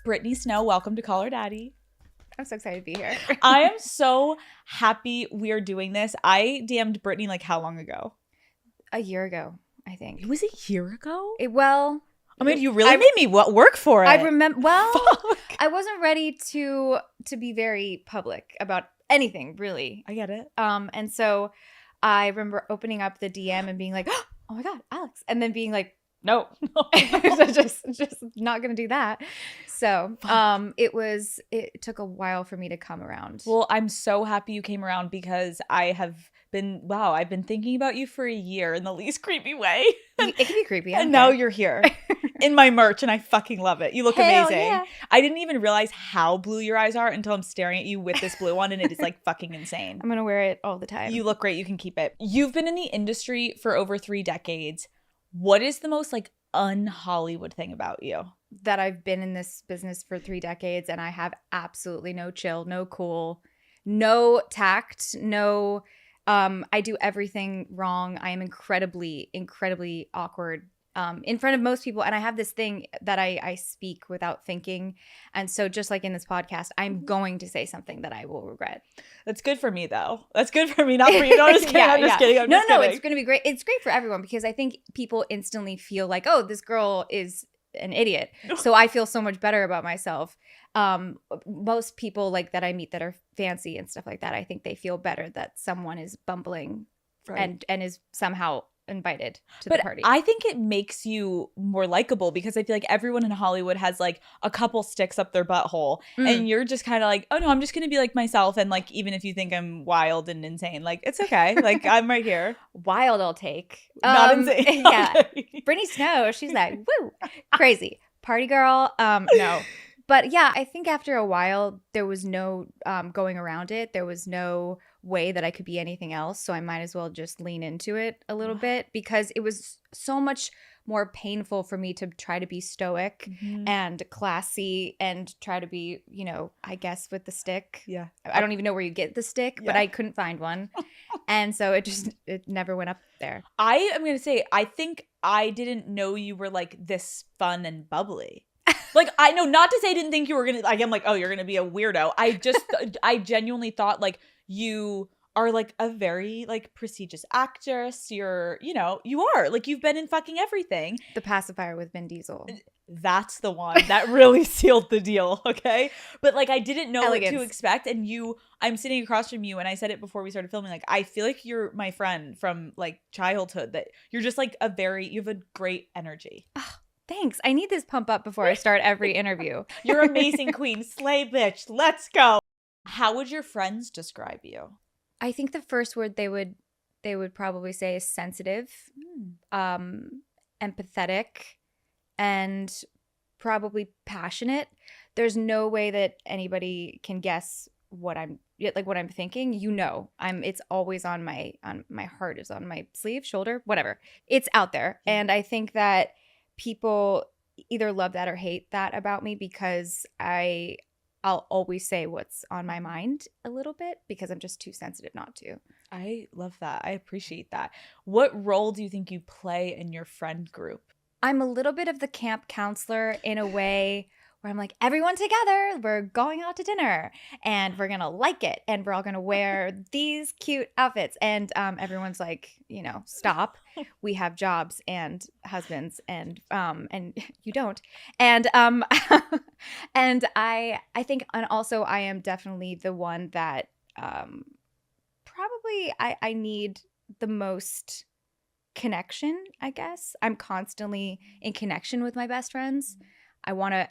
Brittany Snow, welcome to Call Her Daddy. I'm so excited to be here. I am so happy we are doing this. I DM'd Brittany like how long ago? A year ago, I think. It was a year ago? I mean, you really made me work for it. I remember. Well, I wasn't ready to be very public about anything, really. I get it. And so I remember opening up the DM and being like, "Oh my God, Alex," and then being like, "No, so just not gonna do that." So, it took a while for me to come around. Well, I'm so happy you came around because I've been thinking about you for a year in the least creepy way. It can be creepy. And now you're here in my merch and I fucking love it. You look amazing. Yeah. I didn't even realize how blue your eyes are until I'm staring at you with this blue one and it is like fucking insane. I'm going to wear it all the time. You look great. You can keep it. You've been in the industry for over 3 decades. What is the most like un-Hollywood thing about you? That I've been in this business for 3 decades and I have absolutely no chill, no cool, no tact, no... I do everything wrong. I am incredibly, incredibly awkward in front of most people. And I have this thing that I speak without thinking. And so just like in this podcast, I'm going to say something that I will regret. That's good for me, though. That's good for me, not for you. No, I'm just kidding. I'm just kidding. No, it's going to be great. It's great for everyone because I think people instantly feel like, oh, this girl is an idiot. So I feel so much better about myself. Most people like that I meet that are fancy and stuff like that, I think they feel better that someone is bumbling and is somehow invited to the party. I think it makes you more likable because I feel like everyone in Hollywood has like a couple sticks up their butthole and you're just kind of like, oh no, I'm just gonna be like myself, and like even if you think I'm wild and insane, like it's okay. Like I'm right here. Wild I'll take. Not insane. Yeah. Okay. Brittany Snow, she's like, woo, crazy. Party girl. No. But yeah, I think after a while, there was no going around it. There was no way that I could be anything else. So I might as well just lean into it a little bit because it was so much more painful for me to try to be stoic and classy and try to be, you know, I guess with the stick. Yeah. I don't even know where you get the stick, but I couldn't find one. And so it never went up there. I am going to say, I think I didn't know you were like this fun and bubbly. Like, I know, not to say I didn't think you were going to, like, I'm like, oh, you're going to be a weirdo. I genuinely thought, like, you are, like, a very, like, prestigious actress. You're, you know, you are. Like, you've been in fucking everything. The Pacifier with Vin Diesel. That's the one. That really sealed the deal, okay? But, like, I didn't know Elegance. what to expect. And I'm sitting across from you, and I said it before we started filming, like, I feel like you're my friend from, like, childhood. That you're just, like, you have a great energy. Thanks. I need this pump up before I start every interview. You're amazing, queen. Slay, bitch. Let's go. How would your friends describe you? I think the first word they would probably say is sensitive, empathetic, and probably passionate. There's no way that anybody can guess what I'm thinking. You know, it's always on my heart is on my sleeve, shoulder, whatever. It's out there. And I think that people either love that or hate that about me because I'll always say what's on my mind a little bit because I'm just too sensitive not to. I love that. I appreciate that. What role do you think you play in your friend group? I'm a little bit of the camp counselor in a way where I'm like, everyone together, we're going out to dinner and we're going to like it. And we're all going to wear these cute outfits. And everyone's like, you know, stop. We have jobs and husbands and you don't. And and I think, and also I am definitely the one that probably I need the most connection, I guess. I'm constantly in connection with my best friends. I want to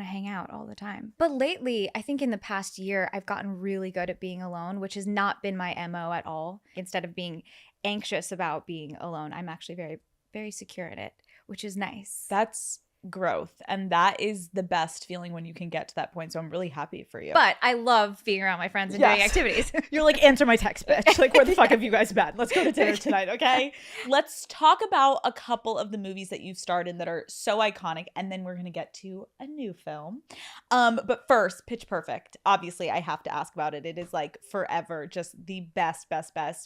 hang out all the time. But lately, I think in the past year, I've gotten really good at being alone, which has not been my MO at all. Instead of being anxious about being alone, I'm actually very, very secure in it, which is nice. That's growth. And that is the best feeling when you can get to that point. So I'm really happy for you. But I love being around my friends and doing activities. You're like, answer my text, bitch. Like, where the fuck have you guys been? Let's go to dinner tonight, okay? Let's talk about a couple of the movies that you've starred in that are so iconic. And then we're going to get to a new film. But first, Pitch Perfect. Obviously, I have to ask about it. It is like forever just the best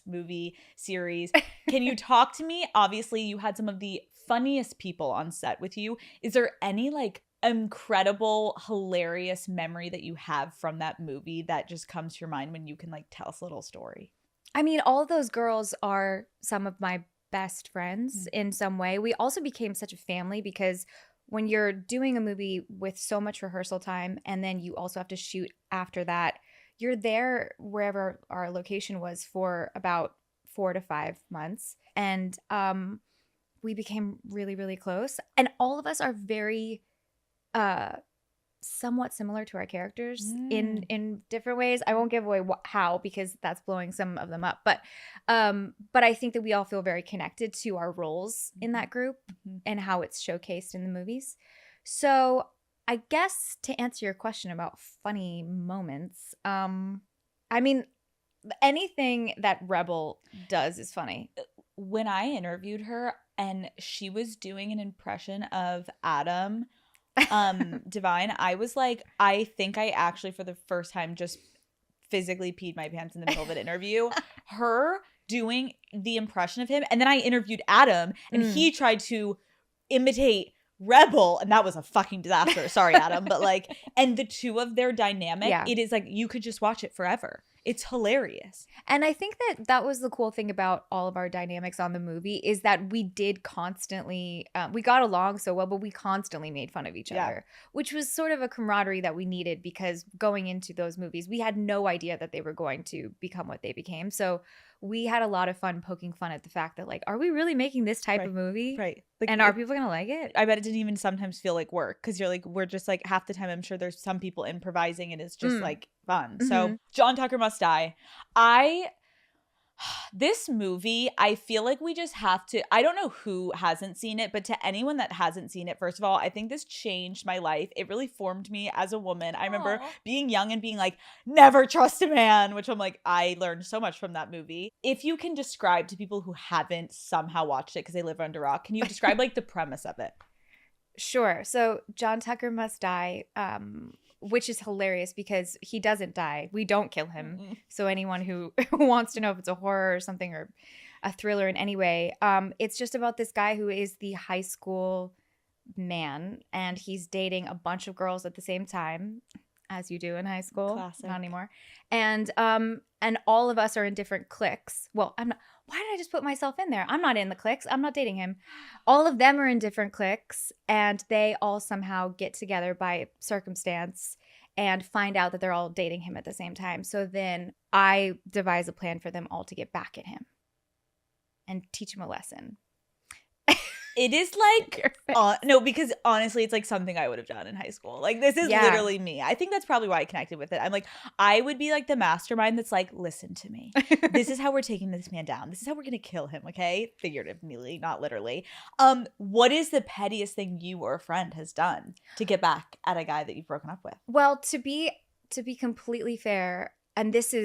movie series. Can you talk to me? Obviously, you had some of the funniest people on set with you. Is there any like incredible, hilarious memory that you have from that movie that just comes to your mind when you can like tell us a little story? I mean, all of those girls are some of my best friends in some way. We also became such a family because when you're doing a movie with so much rehearsal time and then you also have to shoot after that, you're there wherever our location was for about 4 to 5 months. And we became really, really close. And all of us are very somewhat similar to our characters in different ways. I won't give away how because that's blowing some of them up. But I think that we all feel very connected to our roles in that group and how it's showcased in the movies. So I guess to answer your question about funny moments, I mean, anything that Rebel does is funny. When I interviewed her and she was doing an impression of Adam Divine, I was like, I think I actually for the first time just physically peed my pants in the middle of an interview. Her doing the impression of him, and then I interviewed Adam and he tried to imitate Rebel, and that was a fucking disaster. Sorry, Adam, but like, and the two of their dynamic, it is like you could just watch it forever. It's hilarious. And I think that was the cool thing about all of our dynamics on the movie is that we did constantly, we got along so well, but we constantly made fun of each other, which was sort of a camaraderie that we needed because going into those movies, we had no idea that they were going to become what they became. So we had a lot of fun poking fun at the fact that like, are we really making this type of movie? Right. Like, and are people going to like it? I bet it didn't even sometimes feel like work because you're like, we're just like half the time I'm sure there's some people improvising and it's just like fun. So John Tucker Must Die. This movie, I feel like we just have to, I don't know who hasn't seen it, but to anyone that hasn't seen it, first of all, I think this changed my life. It really formed me as a woman. I remember being young and being like, never trust a man, which I'm like, I learned so much from that movie. If you can describe to people who haven't somehow watched it because they live under a rock, can you describe like the premise of it? Sure. So John Tucker Must Die, which is hilarious because he doesn't die. We don't kill him. So anyone who wants to know if it's a horror or something or a thriller in any way, it's just about this guy who is the high school man and he's dating a bunch of girls at the same time, as you do in high school. Classic. Not anymore. And all of us are in different cliques. Well, I'm not. Why did I just put myself in there? I'm not in the cliques. I'm not dating him. All of them are in different cliques, and they all somehow get together by circumstance and find out that they're all dating him at the same time. So then I devise a plan for them all to get back at him and teach him a lesson. It is like, no, because honestly, it's like something I would have done in high school. Like, this is literally me. I think that's probably why I connected with it. I'm like, I would be like the mastermind that's like, listen to me. This is how we're taking this man down. This is how we're going to kill him, okay? Figuratively, not literally. What is the pettiest thing you or a friend has done to get back at a guy that you've broken up with? Well, to be completely fair, and this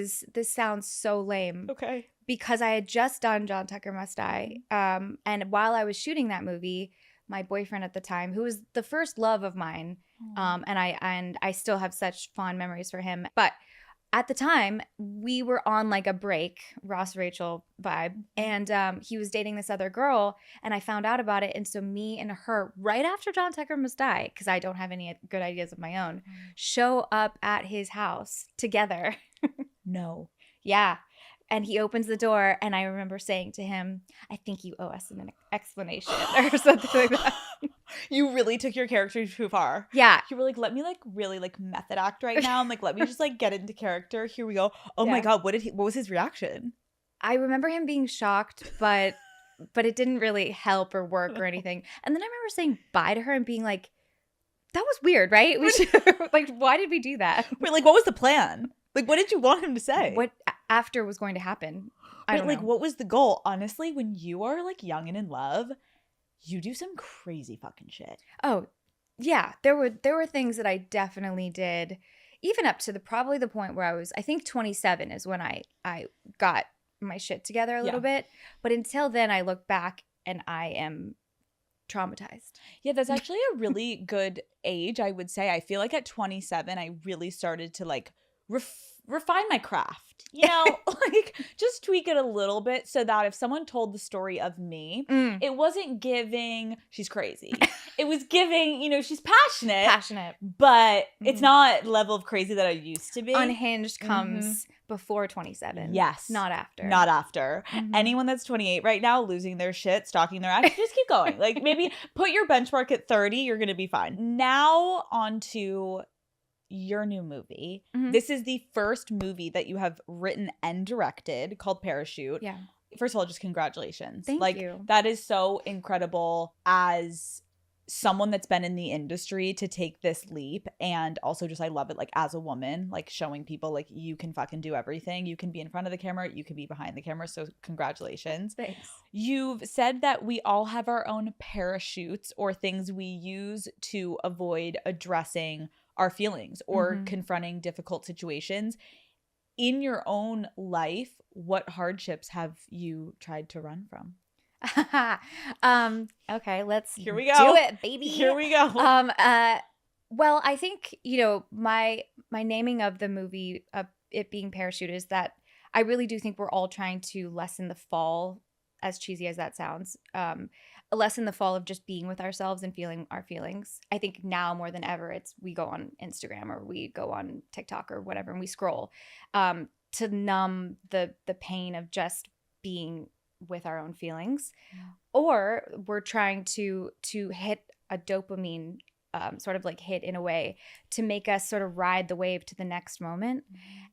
sounds so lame. Okay. Because I had just done John Tucker Must Die. And while I was shooting that movie, my boyfriend at the time, who was the first love of mine, and I still have such fond memories for him. But at the time, we were on like a break, Ross Rachel vibe. And he was dating this other girl, and I found out about it. And so me and her, right after John Tucker Must Die, because I don't have any good ideas of my own, show up at his house together. No. Yeah. And he opens the door, and I remember saying to him, I think you owe us an explanation or something like that. You really took your character too far. Yeah. You were like, let me like really like method act right now. I'm like, let me just like get into character. Here we go. Oh my God, what was his reaction? I remember him being shocked, but it didn't really help or work or anything. And then I remember saying bye to her and being like, that was weird, right? We should, like, why did we do that? Wait, like, what was the plan? Like, what did you want him to say? What after was going to happen? I don't know. What was the goal? Honestly, when you are like young and in love, you do some crazy fucking shit. Oh, yeah. There were things that I definitely did, even up to probably the point where I think 27 is when I got my shit together a little bit. But until then, I look back and I am traumatized. Yeah, that's actually a really good age, I would say. I feel like at 27, I really started to like refine my craft, you know, like just tweak it a little bit so that if someone told the story of me, it wasn't giving she's crazy. It was giving, you know, she's passionate, but it's not level of crazy that I used to be. Unhinged comes before 27. Yes. Not after. Not after. Anyone that's 28 right now losing their shit, stalking their ex, just keep going. Like maybe put your benchmark at 30, you're going to be fine. Now on to your new movie. This is the first movie that you have written and directed called Parachute. Yeah. First of all, just congratulations. Thank you. That is so incredible as someone that's been in the industry to take this leap. And also just I love it like as a woman, like showing people like you can fucking do everything. You can be in front of the camera, you can be behind the camera. So congratulations. Thanks. You've said that we all have our own parachutes or things we use to avoid addressing our feelings or confronting difficult situations. In your own life, what hardships have you tried to run from? Okay, let's Here we go. do it, baby. Here we go. Well, I think, you know, my naming of the movie, it being Parachute, is that I really do think we're all trying to lessen the fall, as cheesy as that sounds, lessen the fall of just being with ourselves and feeling our feelings. I think now more than ever, it's we go on Instagram or we go on TikTok or whatever and we scroll to numb the pain of just being with our own feelings. Or we're trying to hit a dopamine sort of like hit in a way to make us sort of ride the wave to the next moment.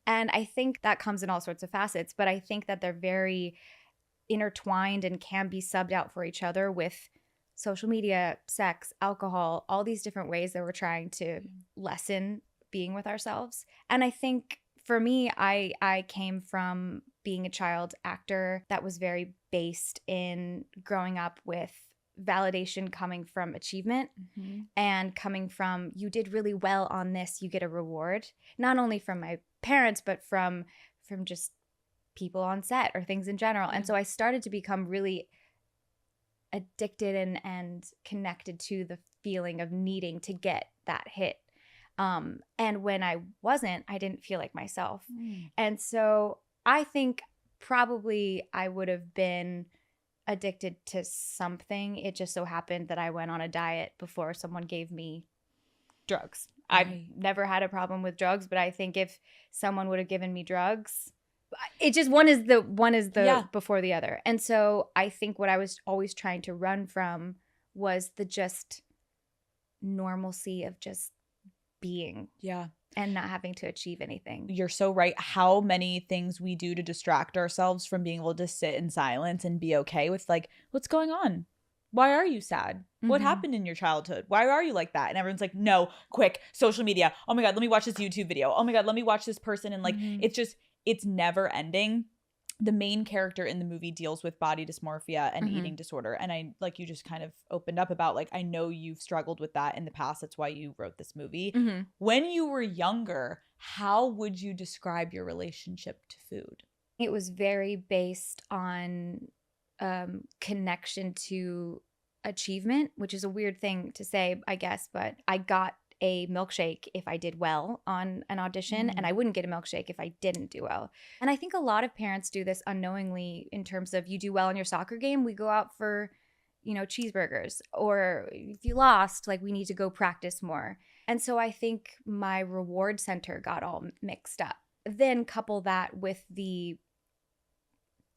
And I think that comes in all sorts of facets, but I think that they're very intertwined and can be subbed out for each other with social media, sex, alcohol, all these different ways that we're trying to lessen being with ourselves. And I think for me, I came from being a child actor that was very based in growing up with validation coming from achievement and coming from you did really well on this, you get a reward, not only from my parents but from just people on set or things in general. And so I started to become really addicted and connected to the feeling of needing to get that hit. And when I wasn't, I didn't feel like myself. And so I think probably I would have been addicted to something. It just so happened that I went on a diet before someone gave me drugs. I've never had a problem with drugs, but I think if someone would have given me drugs, it just one is the before the other. And so I think what I was always trying to run from was the just normalcy of just being. Yeah. And not having to achieve anything. You're so right. How many things we do to distract ourselves from being able to sit in silence and be okay with like, what's going on? Why are you sad? What happened in your childhood? Why are you like that? And everyone's like, no, quick, social media. Oh my God, let me watch this YouTube video. Oh my God, let me watch this person. And like, it's never ending. The main character in the movie deals with body dysmorphia and eating disorder. And I, like you just kind of opened up about, like, I know you've struggled with that in the past. That's why you wrote this movie. When you were younger, how would you describe your relationship to food? It was very based on connection to achievement, which is a weird thing to say, I guess, but I got a milkshake if I did well on an audition, and I wouldn't get a milkshake if I didn't do well. And I think a lot of parents do this unknowingly in terms of you do well in your soccer game, we go out for, you know, cheeseburgers. Or if you lost, like, we need to go practice more. And so I think my reward center got all mixed up. Then couple that with the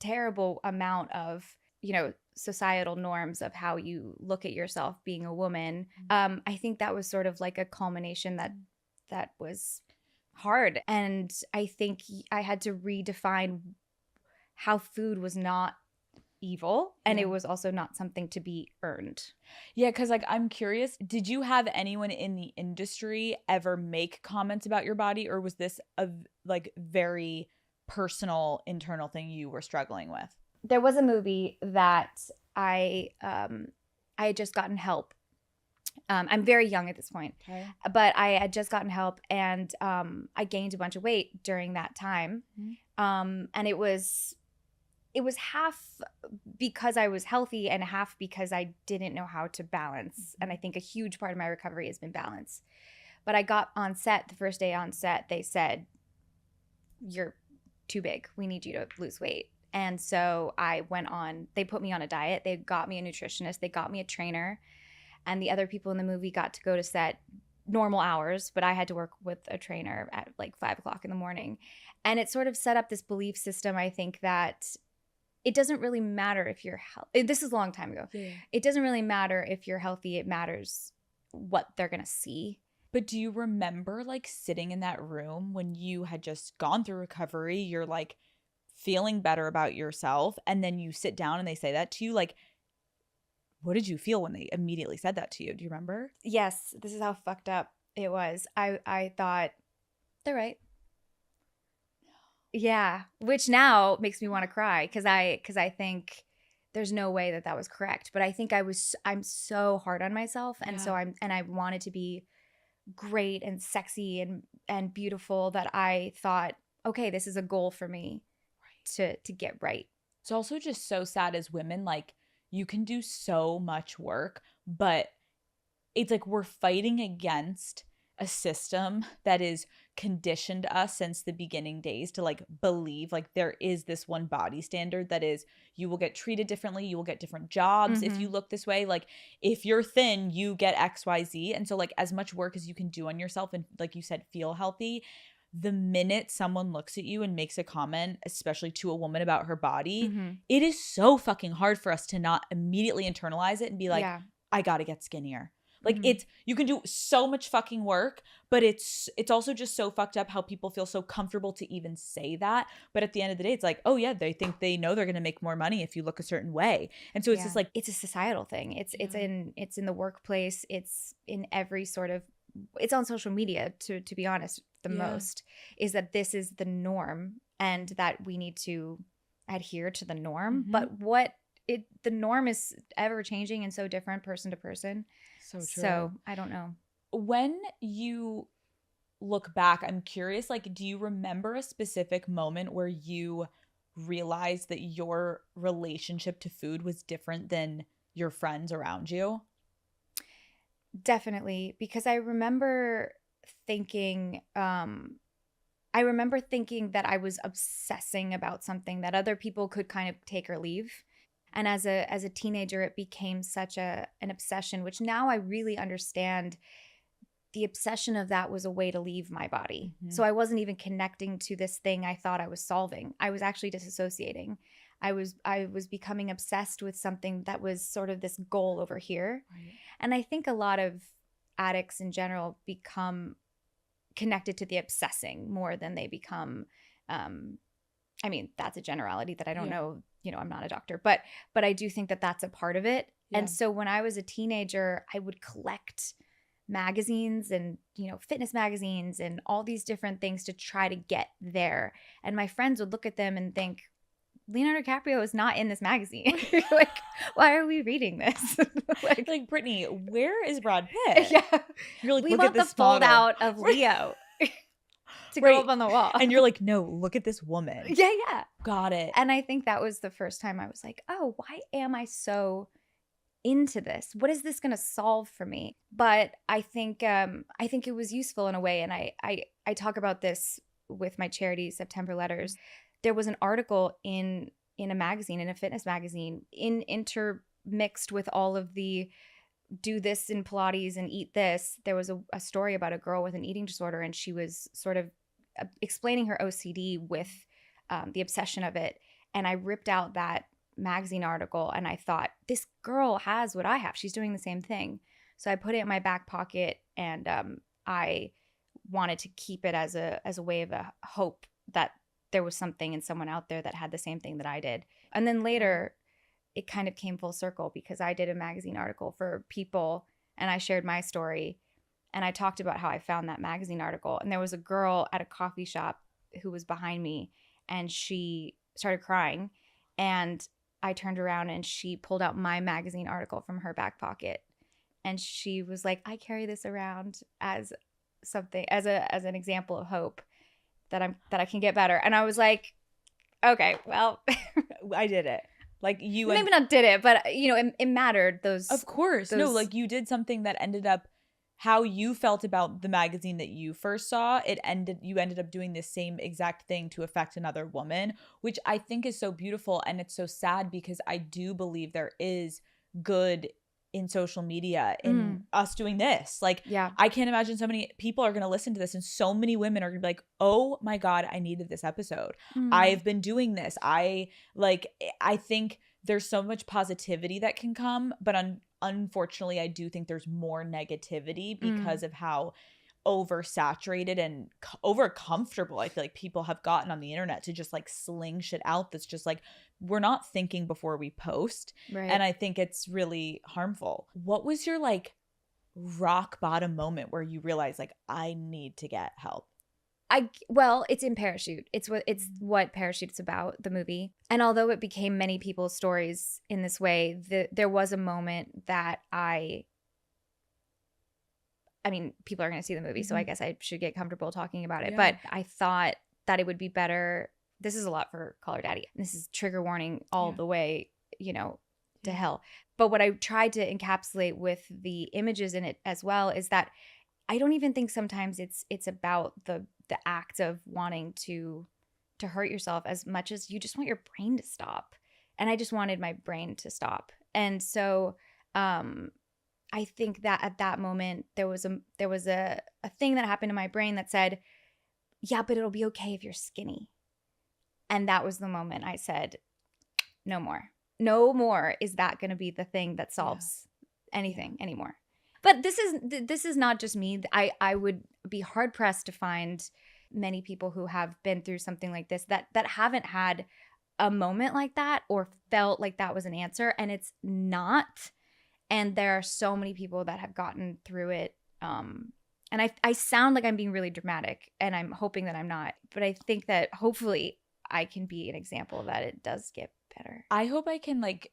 terrible amount of, you know, societal norms of how you look at yourself being a woman. I think that was sort of like a culmination that was hard. And I think I had to redefine how food was not evil and it was also not something to be earned. Yeah, because like I'm curious, did you have anyone in the industry ever make comments about your body, or was this a like very personal internal thing you were struggling with? There was a movie that I had just gotten help. I'm very young at this point, but I had just gotten help, and I gained a bunch of weight during that time. And it was half because I was healthy and half because I didn't know how to balance. And I think a huge part of my recovery has been balance. But I got on set, the first day on set, they said, you're too big. We need you to lose weight. And so I went on, they put me on a diet. They got me a nutritionist. They got me a trainer. And the other people in the movie got to go to set normal hours, but I had to work with a trainer at like 5 o'clock in the morning. And it sort of set up this belief system, I think, that it doesn't really matter if you're healthy. This is a long time ago. Yeah. It doesn't really matter if you're healthy. It matters what they're going to see. But do you remember like sitting in that room when you had just gone through recovery, you're like feeling better about yourself, and then you sit down and they say that to you? Like, what did you feel when they immediately said that to you? Do you remember? Yes, this is how fucked up it was. I thought, they're right. Yeah, which now makes me want to cry because I think there's no way that was correct. But I think I'm so hard on myself, and so I wanted to be great and sexy and beautiful that I thought, okay, this is a goal for me to get right. It's also just so sad as women, like you can do so much work, but it's like we're fighting against a system that is conditioned us since the beginning days to like believe like there is this one body standard that is you will get treated differently, you will get different jobs if you look this way, like if you're thin you get XYZ. And so like as much work as you can do on yourself and like you said feel healthy, the minute someone looks at you and makes a comment, especially to a woman about her body, it is so fucking hard for us to not immediately internalize it and be like, I gotta get skinnier. Like it's, you can do so much fucking work, but it's also just so fucked up how people feel so comfortable to even say that. But at the end of the day, it's like, oh yeah, they think they know they're going to make more money if you look a certain way. And so it's just like, it's a societal thing. It's in the workplace. It's in every sort of, it's on social media to be honest, the most is that this is the norm and that we need to adhere to the norm. But the norm is ever changing and so different person to person. So true. So I don't know. When you look back, I'm curious, like, do you remember a specific moment where you realized that your relationship to food was different than your friends around you? Definitely, because I remember thinking that I was obsessing about something that other people could kind of take or leave. And as a teenager, it became such an obsession, which now I really understand. The obsession of that was a way to leave my body. So I wasn't even connecting to this thing I thought I was solving. I was actually disassociating. I was becoming obsessed with something that was sort of this goal over here. Right. And I think a lot of addicts in general become connected to the obsessing more than they become I mean, that's a generality that I don't know, I'm not a doctor, but I do think that that's a part of it. Yeah. And so when I was a teenager, I would collect magazines and, fitness magazines and all these different things to try to get there. And my friends would look at them and think, Leonardo DiCaprio is not in this magazine. Like, why are we reading this? like Brittany, where is Brad Pitt? Yeah. You're like, we look want at this the fold model. out of Leo. To go up on the wall. And you're like, no, look at this woman. Yeah. Got it. And I think that was the first time I was like, oh, why am I so into this? What is this going to solve for me? But I think it was useful in a way. And I talk about this with my charity, September Letters. There was an article in a magazine, in a fitness magazine, intermixed with all of the do this in Pilates and eat this. There was a story about a girl with an eating disorder, and she was sort of explaining her OCD with the obsession of it. And I ripped out that magazine article and I thought, this girl has what I have. She's doing the same thing. So I put it in my back pocket, and I wanted to keep it as a way of a hope that there was something in someone out there that had the same thing that I did. And then later, it kind of came full circle because I did a magazine article for People and I shared my story and I talked about how I found that magazine article. And there was a girl at a coffee shop who was behind me and she started crying. And I turned around and she pulled out my magazine article from her back pocket. And she was like, I carry this around as something, as an example of hope that I can get better. And I was like, okay, well, I did it. Like you maybe not did it, but it mattered. Those, of course, no, like you did something that ended up how you felt about the magazine that you first saw, you ended up doing the same exact thing to affect another woman, which I think is so beautiful. And it's so sad because I do believe there is good in social media in us doing this. Like, Yeah. I can't imagine so many people are going to listen to this and so many women are going to be like, oh my God, I needed this episode. I've been doing this. I think there's so much positivity that can come, but unfortunately, I do think there's more negativity because of how oversaturated and over comfortable I feel like people have gotten on the internet to just like sling shit out that's just like, we're not thinking before we post. Right. And I think it's really harmful. What was your like rock bottom moment where you realized like, I need to get help? Well, it's in Parachute. It's what Parachute's about, the movie. And although it became many people's stories in this way, there was a moment that I mean, people are going to see the movie, so I guess I should get comfortable talking about it. Yeah. But I thought that it would be better. This is a lot for Call Her Daddy. This is trigger warning all the way, to hell. But what I tried to encapsulate with the images in it as well is that I don't even think sometimes it's about the act of wanting to hurt yourself as much as you just want your brain to stop. And I just wanted my brain to stop. And so I think that at that moment there was a thing that happened in my brain that said, yeah, but it'll be okay if you're skinny. And that was the moment I said, no more. No more is that going to be the thing that solves anything anymore. But this is not just me. I would be hard pressed to find many people who have been through something like this that haven't had a moment like that or felt like that was an answer, and it's not. And there are so many people that have gotten through it. And I sound like I'm being really dramatic, and I'm hoping that I'm not. But I think that hopefully I can be an example that it does get better. I hope I can like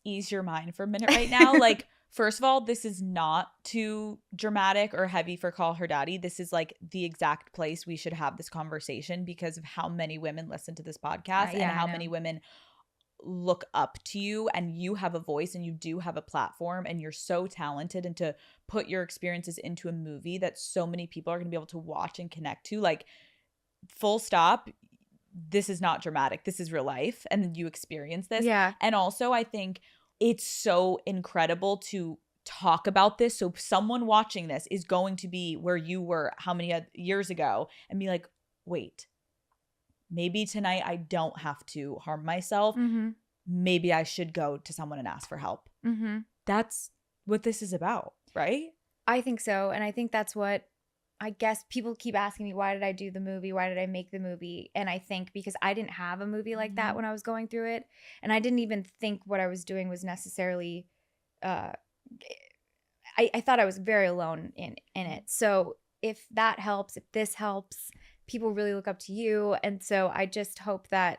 ease your mind for a minute right now. Like, first of all, this is not too dramatic or heavy for Call Her Daddy. This is like the exact place we should have this conversation because of how many women listen to this podcast and how many women look up to you, and you have a voice and you do have a platform and you're so talented, and to put your experiences into a movie that so many people are going to be able to watch and connect to, like, full stop. This is not dramatic. This is real life, and you experience this. Yeah. And also I think it's so incredible to talk about this. So someone watching this is going to be where you were how many years ago and be like, wait, maybe tonight I don't have to harm myself. Maybe I should go to someone and ask for help. That's what this is about, right? I think so. And I think that's what, I guess people keep asking me, why did I do the movie? Why did I make the movie? And I think because I didn't have a movie like that when I was going through it. And I didn't even think what I was doing was necessarily, I thought I was very alone in it. So if that helps, if this helps, people really look up to you. And so I just hope that,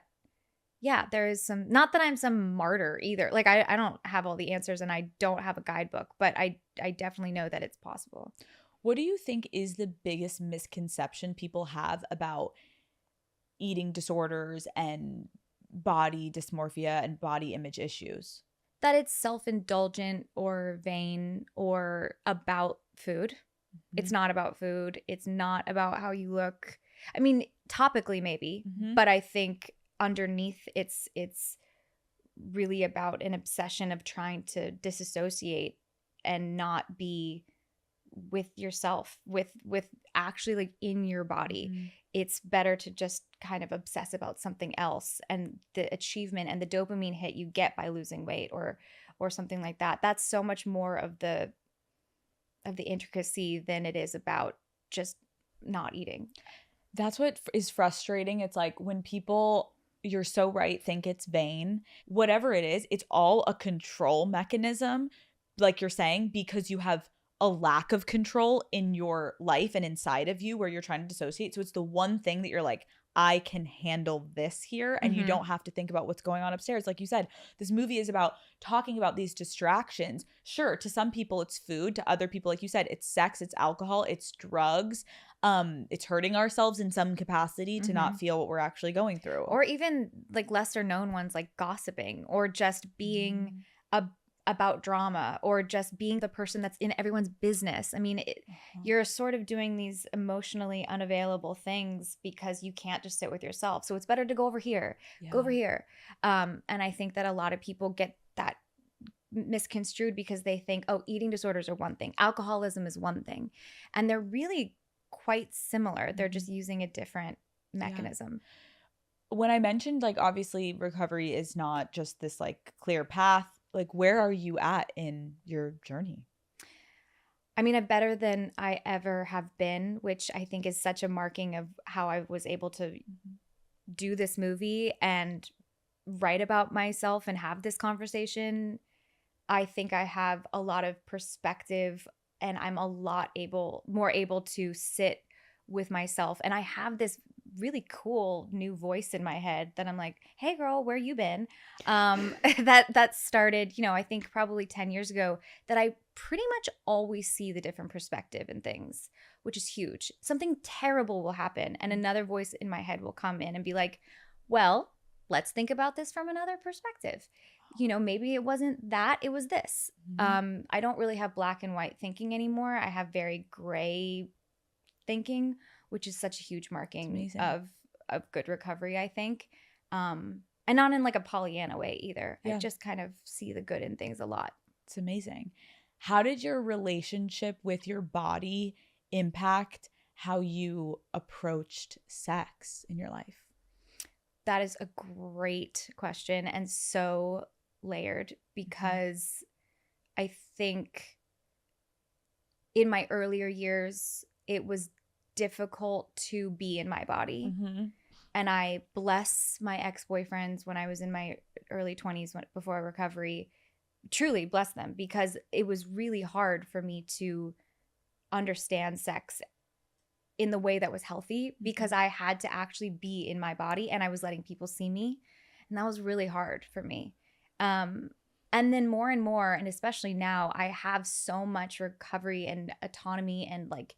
there is some, not that I'm some martyr either. Like I don't have all the answers and I don't have a guidebook, but I definitely know that it's possible. What do you think is the biggest misconception people have about eating disorders and body dysmorphia and body image issues? That it's self-indulgent or vain or about food. It's not about food. It's not about how you look. I mean, topically maybe, but I think underneath it's really about an obsession of trying to disassociate and not be with yourself, with actually like in your body. It's better to just kind of obsess about something else and the achievement and the dopamine hit you get by losing weight or something like that. That's so much more of the intricacy than it is about just not eating. That's what is frustrating. It's like when people, you're so right, think it's vain. Whatever it is, it's all a control mechanism, like you're saying, because you have a lack of control in your life and inside of you where you're trying to dissociate. So it's the one thing that you're like, I can handle this here. And you don't have to think about what's going on upstairs. Like you said, this movie is about talking about these distractions. Sure, to some people it's food. To other people, like you said, it's sex, it's alcohol, it's drugs. It's hurting ourselves in some capacity to not feel what we're actually going through. Or even like lesser known ones like gossiping or just being a about drama or just being the person that's in everyone's business. I mean, you're sort of doing these emotionally unavailable things because you can't just sit with yourself. So it's better to go over here, go over here. And I think that a lot of people get that misconstrued because they think, oh, eating disorders are one thing, alcoholism is one thing, and they're really quite similar. They're just using a different mechanism. When I mentioned, like, obviously recovery is not just this like clear path, like, where are you at in your journey? I mean, I'm better than I ever have been, which I think is such a marking of how I was able to do this movie and write about myself and have this conversation. I think I have a lot of perspective and I'm a lot more able to sit with myself. And I have this really cool new voice in my head that I'm like, hey girl, where you been? That started, I think probably 10 years ago, that I pretty much always see the different perspective in things, which is huge. Something terrible will happen and another voice in my head will come in and be like, well, let's think about this from another perspective. Maybe it wasn't that, it was this. I don't really have black and white thinking anymore. I have very gray thinking, which is such a huge marking of good recovery, I think. And not in like a Pollyanna way either. I just kind of see the good in things a lot. It's amazing. How did your relationship with your body impact how you approached sex in your life? That is a great question and so layered because I think in my earlier years, it was difficult to be in my body. And I bless my ex-boyfriends when I was in my early 20s before recovery, truly bless them, because it was really hard for me to understand sex in the way that was healthy because I had to actually be in my body and I was letting people see me. And that was really hard for me. And then more and more, and especially now, I have so much recovery and autonomy and like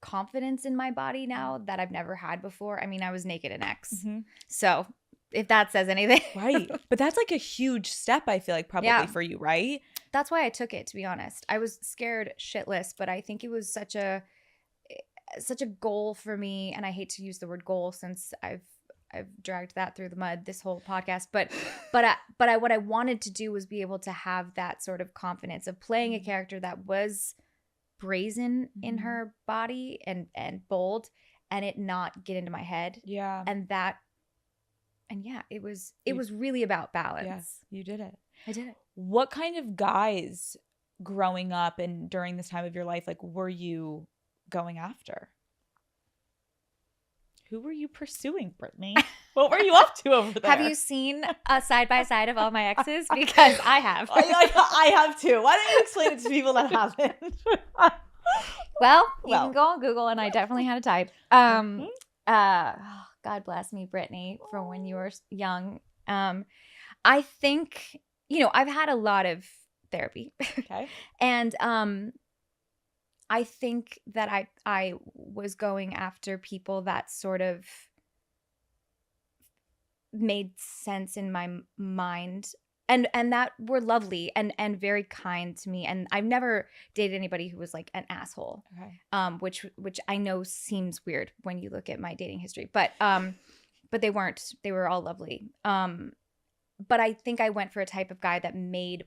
confidence in my body now that I've never had before. I mean, I was naked in X. So if that says anything. Right. But that's like a huge step, I feel like, probably for you, right? That's why I took it, to be honest. I was scared shitless, but I think it was such a goal for me. And I hate to use the word goal since I've dragged that through the mud this whole podcast. But what I wanted to do was be able to have that sort of confidence of playing a character that was brazen in her body and bold, and it not get into my head. Yeah. It was really about balance. Yes, you did it. I did it. What kind of guys growing up and during this time of your life, like, were you going after? Who were you pursuing, Brittany? What were you up to over there? Have you seen a side by side of all my exes? Because I have. I have too. Why don't you explain it to people that haven't? Well, you can go on Google, and I definitely had a type. God bless me, Brittany, from when you were young. I think, I've had a lot of therapy. Okay. And I think that I was going after people that sort of made sense in my mind and that were lovely and very kind to me. And I've never dated anybody who was like an asshole. Okay. Which I know seems weird when you look at my dating history, but they weren't. They were all lovely. But I think I went for a type of guy that made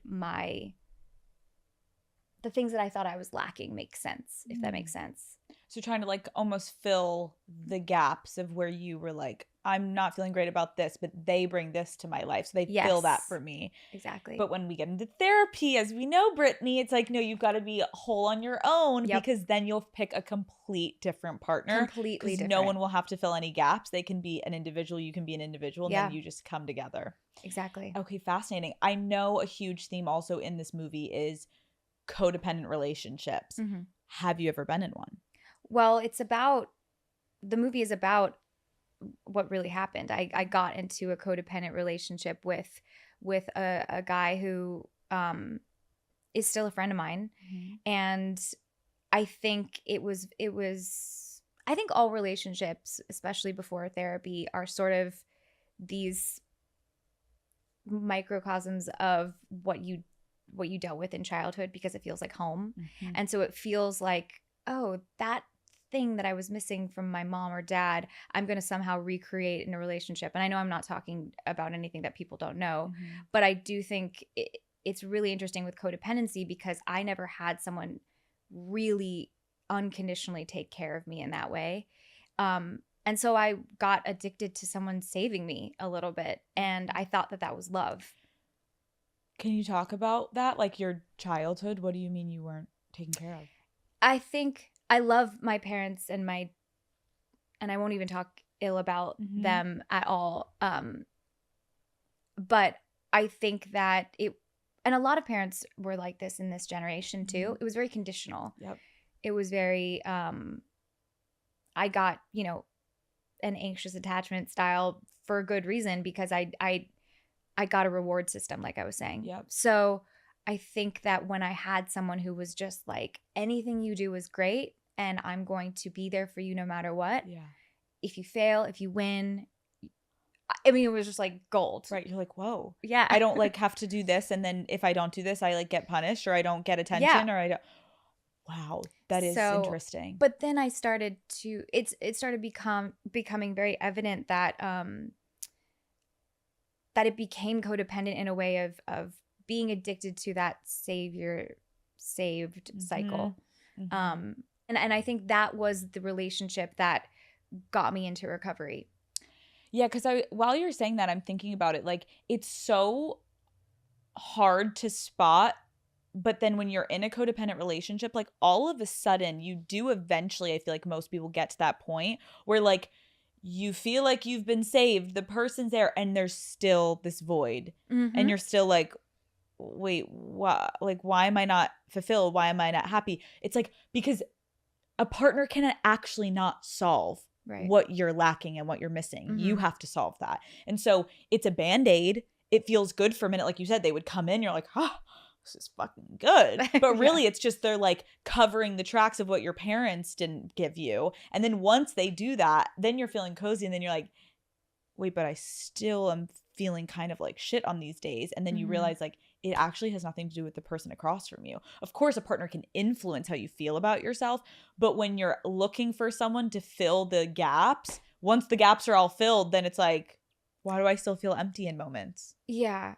the things that I thought I was lacking make sense, if that makes sense. So trying to like almost fill the gaps of where you were like, I'm not feeling great about this, but they bring this to my life. So they fill that for me. Exactly. But when we get into therapy, as we know, Brittany, it's like, no, you've got to be whole on your own because then you'll pick a complete different partner. Completely different. No one will have to fill any gaps. They can be an individual. You can be an individual. And then you just come together. Exactly. Okay, fascinating. I know a huge theme also in this movie is codependent relationships. Have you ever been in one? Well, the movie is about what really happened. I got into a codependent relationship with a guy who is still a friend of mine. And I think I think all relationships, especially before therapy, are sort of these microcosms of what you dealt with in childhood, because it feels like home. And so it feels like, oh, that thing that I was missing from my mom or dad, I'm going to somehow recreate in a relationship. And I know I'm not talking about anything that people don't know, but I do think it's really interesting with codependency, because I never had someone really unconditionally take care of me in that way. And so I got addicted to someone saving me a little bit, and I thought that that was love. Can you talk about that? Like your childhood? What do you mean you weren't taken care of? I think I love my parents and I won't even talk ill about them at all. But I think that and a lot of parents were like this in this generation too. It was very conditional. Yep. It was very, I got, an anxious attachment style for a good reason, because I got a reward system, like I was saying. Yep. So I think that when I had someone who was just like, anything you do is great, and I'm going to be there for you no matter what. Yeah. If you fail, if you win, I mean, it was just like gold. Right. You're like, whoa. Yeah. I don't like have to do this, and then if I don't do this, I like get punished, or I don't get attention, or I don't. Wow, that is interesting. But then I started to it started becoming very evident that that it became codependent in a way of being addicted to that saved cycle. And I think that was the relationship that got me into recovery. Yeah, because while you're saying that, I'm thinking about it. Like, it's so hard to spot. But then when you're in a codependent relationship, like all of a sudden you do eventually, I feel like most people get to that point where like you feel like you've been saved, the person's there, and there's still this void. And you're still like, wait, what? Like, why am I not fulfilled? Why am I not happy? It's like, because a partner can actually not solve what you're lacking and what you're missing. You have to solve that. And so it's a Band-Aid. It feels good for a minute. Like you said, they would come in, you're like, this is fucking good. But really it's just they're like covering the tracks of what your parents didn't give you. And then once they do that, then you're feeling cozy, and then you're like, wait, but I still am feeling kind of like shit on these days. And then you realize like it actually has nothing to do with the person across from you. Of course, a partner can influence how you feel about yourself, but when you're looking for someone to fill the gaps, once the gaps are all filled, then it's like, why do I still feel empty in moments? Yeah.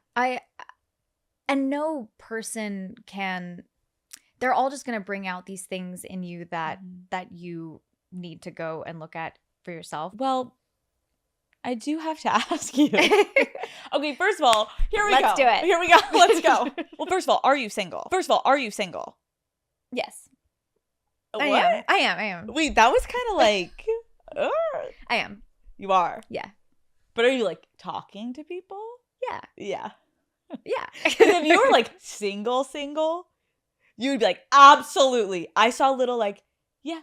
And no person they're all just going to bring out these things in you that you need to go and look at for yourself. Well, I do have to ask you. Okay, first of all, here we go. Let's do it. Here we go. Let's go. Well, first of all, are you single? Yes. What? I am. Wait, that was kind of like... I am. You are? Yeah. But are you like talking to people? Yeah. Yeah. Yeah. Because if you were like single, you'd be like, absolutely. I saw a little like, yeah.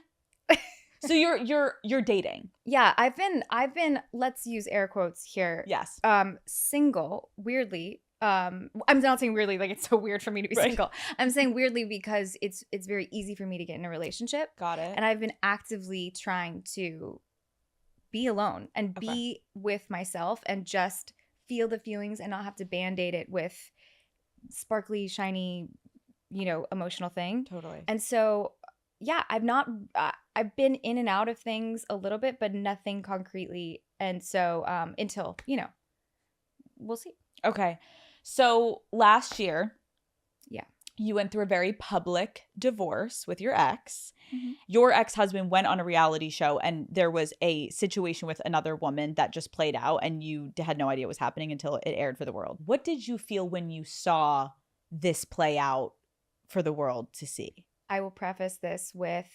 So you're dating. Yeah, I've been let's use air quotes here. Yes. Single, weirdly. I'm not saying weirdly like it's so weird for me to be single. I'm saying weirdly because it's very easy for me to get in a relationship. Got it. And I've been actively trying to be alone and be with myself and just feel the feelings and not have to band-aid it with sparkly, shiny, emotional thing. Totally. And so, yeah, I've been in and out of things a little bit, but nothing concretely. And so, until, we'll see. Okay. So last year, yeah, you went through a very public divorce with your ex. Your ex-husband went on a reality show, and there was a situation with another woman that just played out, and you had no idea what was happening until it aired for the world. What did you feel when you saw this play out for the world to see? I will preface this with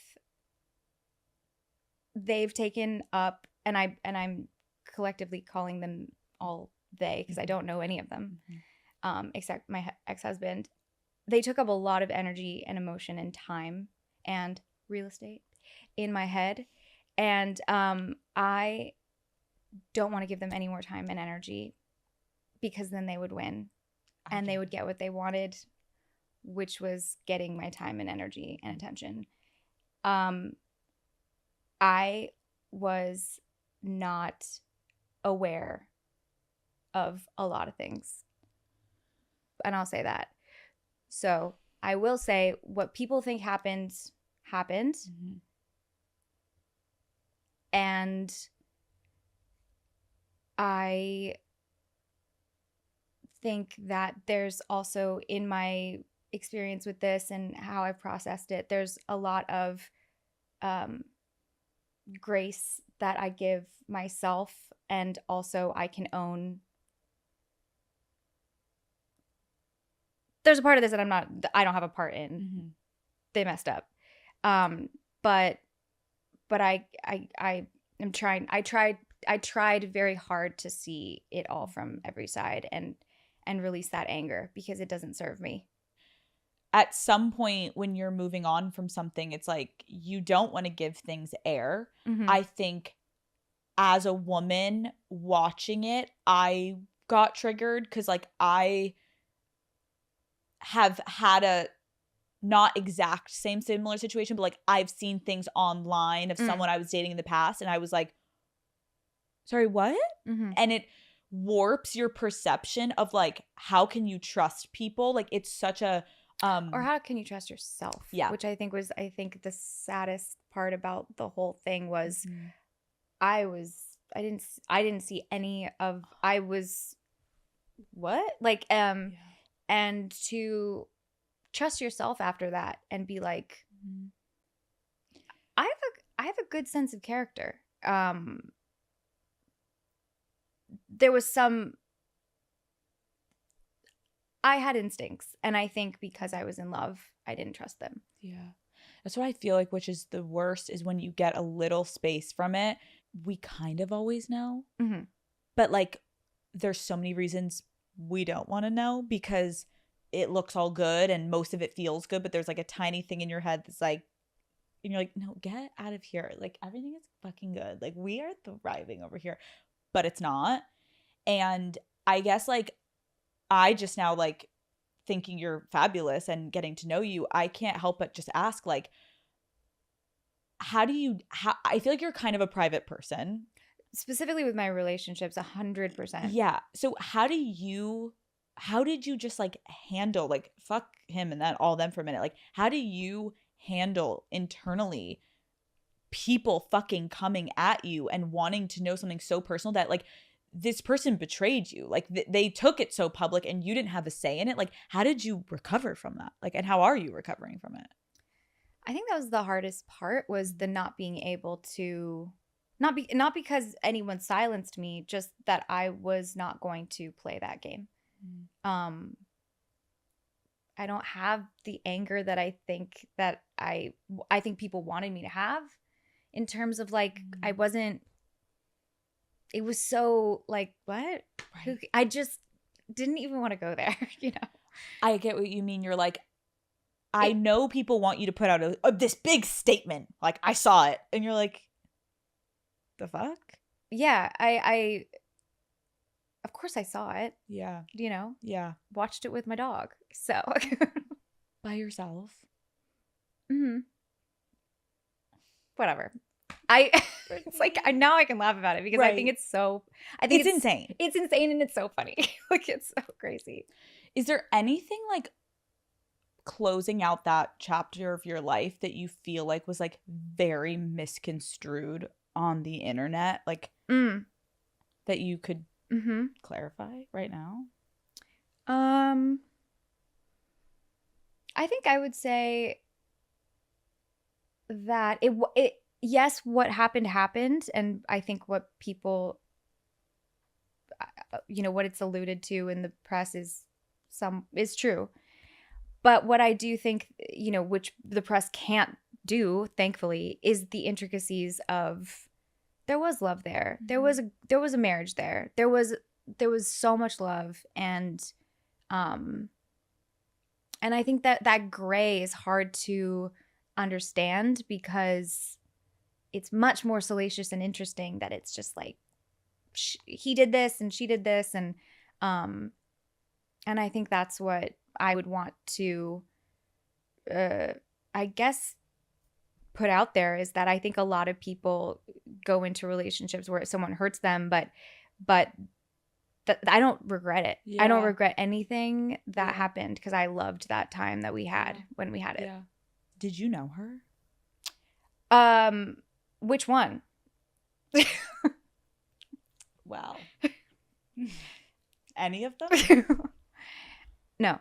they've taken up, and I'm collectively calling them all they, because I don't know any of them, except my ex-husband. They took up a lot of energy and emotion and time and real estate in my head. And I don't want to give them any more time and energy, because then they would win and they would get what they wanted, which was getting my time and energy and attention. I was not aware of a lot of things. I'll say that. So I will say what people think happened. Mm-hmm. And I think that there's also, in my experience with this and how I've processed it, there's a lot of grace that I give myself, and also I can own there's a part of this that I don't have a part in. Mm-hmm. They messed up. But I am trying. I tried very hard to see it all from every side and release that anger, because it doesn't serve me. At some point when you're moving on from something, it's like you don't want to give things air. Mm-hmm. I think as a woman watching it, I got triggered because like I have had a not exact same similar situation, but like I've seen things online of someone I was dating in the past, and I was like, sorry, what? Mm-hmm. And it warps your perception of like how can you trust people? Like it's such a or how can you trust yourself? Yeah. Which I think the saddest part about the whole thing was mm-hmm. I didn't see any of I was what? Like Yeah. and to trust yourself after that and be like, Mm-hmm. I have a good sense of character. There was some I had instincts, and I think because I was in love, I didn't trust them. Yeah. That's what I feel like, which is the worst, is when you get a little space from it. We kind of always know. Mm-hmm. But like there's so many reasons we don't want to know, because it looks all good and most of it feels good, but there's like a tiny thing in your head that's like, and you're like, no, get out of here. Like everything is fucking good. Like we are thriving over here, but it's not. And I guess like I just now like thinking you're fabulous and getting to know you, I can't help but just ask like, how I feel like you're kind of a private person. Specifically with my relationships, 100%. Yeah. So how did you just like handle, like fuck him and that all them for a minute. Like how do you handle internally people fucking coming at you and wanting to know something so personal that like this person betrayed you? Like they took it so public and you didn't have a say in it. Like how did you recover from that? Like, and how are you recovering from it? I think that was the hardest part, was the not being able to not because anyone silenced me, just that I was not going to play that game. Mm. I don't have the anger that I think people wanted me to have, in terms of like I wasn't. It was so like, what? Right. I just didn't even want to go there. You know. I get what you mean. You're like, I know people want you to put out this big statement. Like I saw it, and you're like, the fuck? Yeah, I of course I saw it. Yeah. You know? Yeah. Watched it with my dog. So by yourself. Mm-hmm. Whatever. It's like now I can laugh about it, because right. I think it's insane. It's insane, and it's so funny. Like it's so crazy. Is there anything like closing out that chapter of your life that you feel like was like very misconstrued on the internet, like that you could clarify right now? I think I would say that it yes, what happened, and I think what people what it's alluded to in the press is true. But what I do think, which the press can't do, thankfully, is the intricacies of there was love there. Mm-hmm. There was a marriage there. There was so much love, and I think that gray is hard to understand, because it's much more salacious and interesting that it's just like he did this and she did this, and I think that's what I would want to I guess put out there, is that I think a lot of people go into relationships where someone hurts them, but I don't regret it. I don't Yeah. regret anything that Yeah. happened because I loved that time that we had Yeah. when we had it. Yeah. Did you know her? Which one? Well, any of them? No.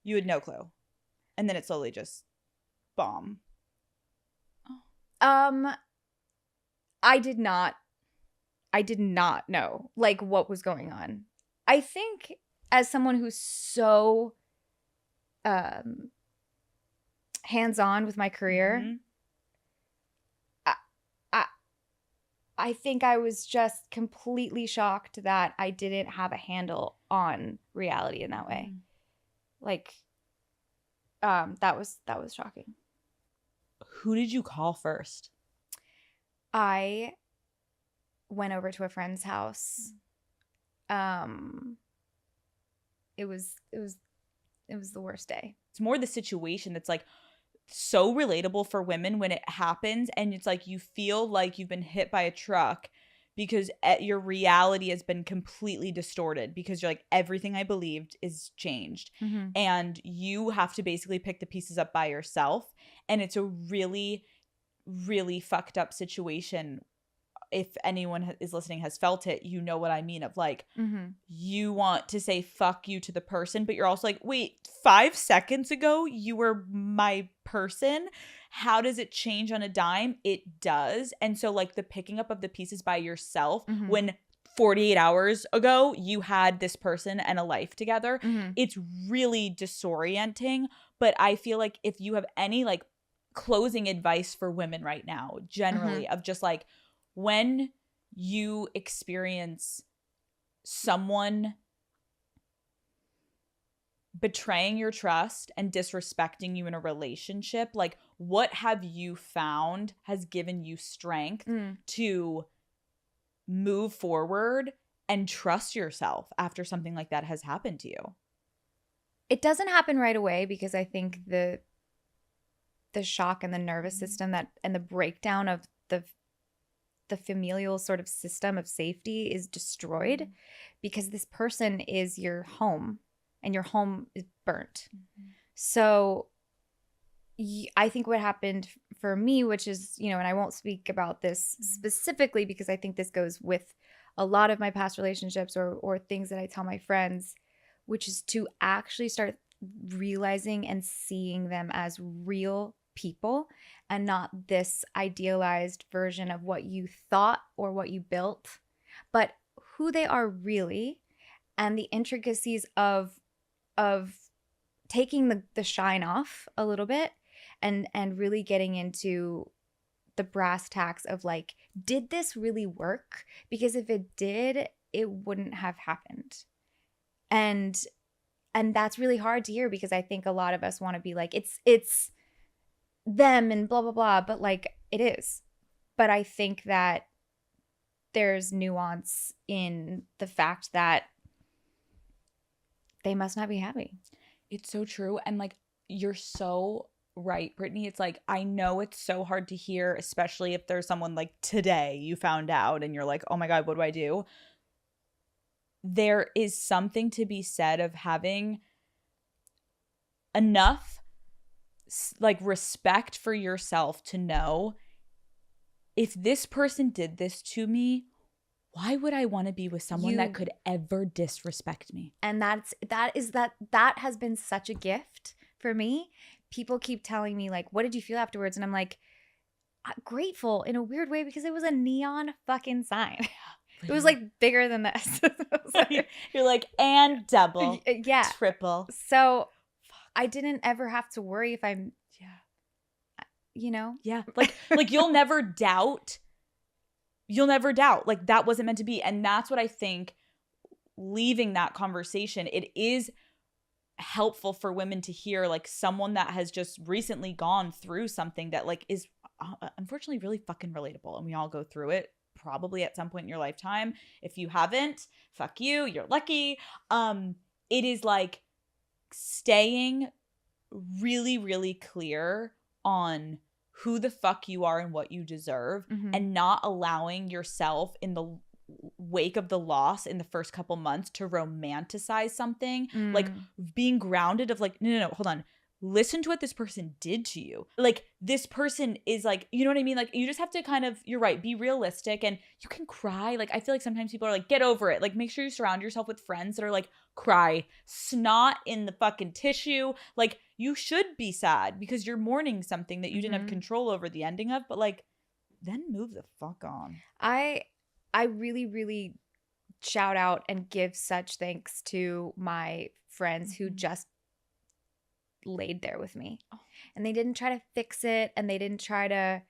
You had no clue. And then it slowly just bomb. I did not know like what was going on. I think as someone who's so hands-on with my career, Mhm. I think I was just completely shocked that I didn't have a handle on reality in that way. Like that was shocking. Who did you call first? I went over to a friend's house. It was the worst day. It's more the situation that's like so relatable for women when it happens, and it's like you feel like you've been hit by a truck because your reality has been completely distorted because you're like, everything I believed is changed. Mm-hmm. And you have to basically pick the pieces up by yourself. And it's a really, really fucked up situation. If anyone is listening has felt it, you know what I mean, of like, Mm-hmm. you want to say fuck you to the person, but you're also like, wait, 5 seconds ago you were my person. How does it change on a dime? It does. And so like the picking up of the pieces by yourself Mm-hmm. when 48 hours ago you had this person and a life together, Mm-hmm. it's really disorienting. But I feel like if you have any like closing advice for women right now, generally, of just like, when you experience someone betraying your trust and disrespecting you in a relationship, like, what have you found has given you strength to move forward and trust yourself after something like that has happened to you? It doesn't happen right away because I think the shock and the nervous system that and the breakdown of the familial sort of system of safety is destroyed because this person is your home and your home is burnt. So I think what happened for me, which is, you know, and I won't speak about this specifically because I think this goes with a lot of my past relationships or things that I tell my friends, which is to actually start realizing and seeing them as real people and not this idealized version of what you thought or what you built, but who they are really, and the intricacies of taking the shine off a little bit and really getting into the brass tacks of like, did this really work? Because if it did, it wouldn't have happened. And that's really hard to hear because I think a lot of us want to be like, it's them and blah, blah, blah. But like, it is. But I think that there's nuance in the fact that they must not be happy. It's so true. And like, you're so right, Brittany. It's like, I know it's so hard to hear, especially if there's someone like today you found out and you're like, oh my God, what do I do? There is something to be said of having enough like respect for yourself to know, if this person did this to me, why would I want to be with someone that could ever disrespect me? And that has been such a gift for me. People keep telling me like, what did you feel afterwards? And I'm like, grateful in a weird way because it was a neon fucking sign. It was like bigger than this. Like, you're like, and double, yeah, triple. So I didn't ever have to worry if I'm, you know, like you'll never doubt. Like, that wasn't meant to be. And that's what I think, leaving that conversation, it is helpful for women to hear, like, someone that has just recently gone through something that like is unfortunately really fucking relatable, and we all go through it probably at some point in your lifetime. If you haven't, fuck you, you're lucky. It is like staying really, really clear on who the fuck you are and what you deserve, and not allowing yourself in the wake of the loss in the first couple months to romanticize something. Mm. Like being grounded of like, no, hold on. Listen to what this person did to you. Like this person is like, you know what I mean? Like you just have to kind of, you're right, be realistic, and you can cry. Like I feel like sometimes people are like, get over it. Like make sure you surround yourself with friends that are like, cry, snot in the fucking tissue. Like you should be sad because you're mourning something that you didn't have control over the ending of, but like then move the fuck on. I really, really shout out and give such thanks to my friends who just laid there with me. And they didn't try to fix it, and they didn't try to,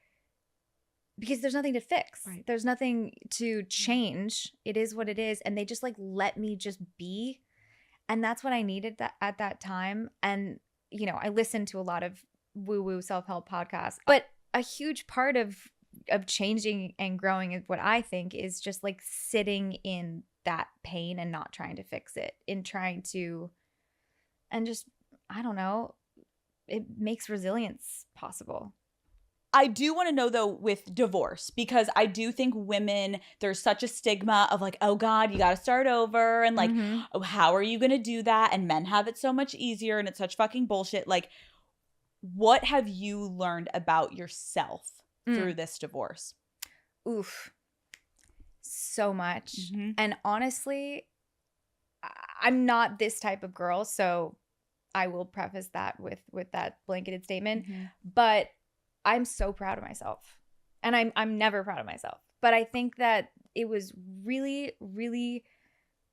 because there's nothing to fix. Right. There's nothing to change. It is what it is. And they just like let me just be. And that's what I needed at that time. And, you know, I listened to a lot of woo-woo self-help podcasts, but a huge part of changing and growing is what I think is just like sitting in that pain and not trying to fix it, in trying to, and just, I don't know, it makes resilience possible. I do want to know though with divorce, because I do think women, there's such a stigma of like, oh God, you got to start over. And like, oh, how are you going to do that? And men have it so much easier, and it's such fucking bullshit. Like, what have you learned about yourself through this divorce? Oof. So much. And honestly, I'm not this type of girl, so I will preface that with that blanketed statement. But I'm so proud of myself. And I'm never proud of myself. But I think that it was really, really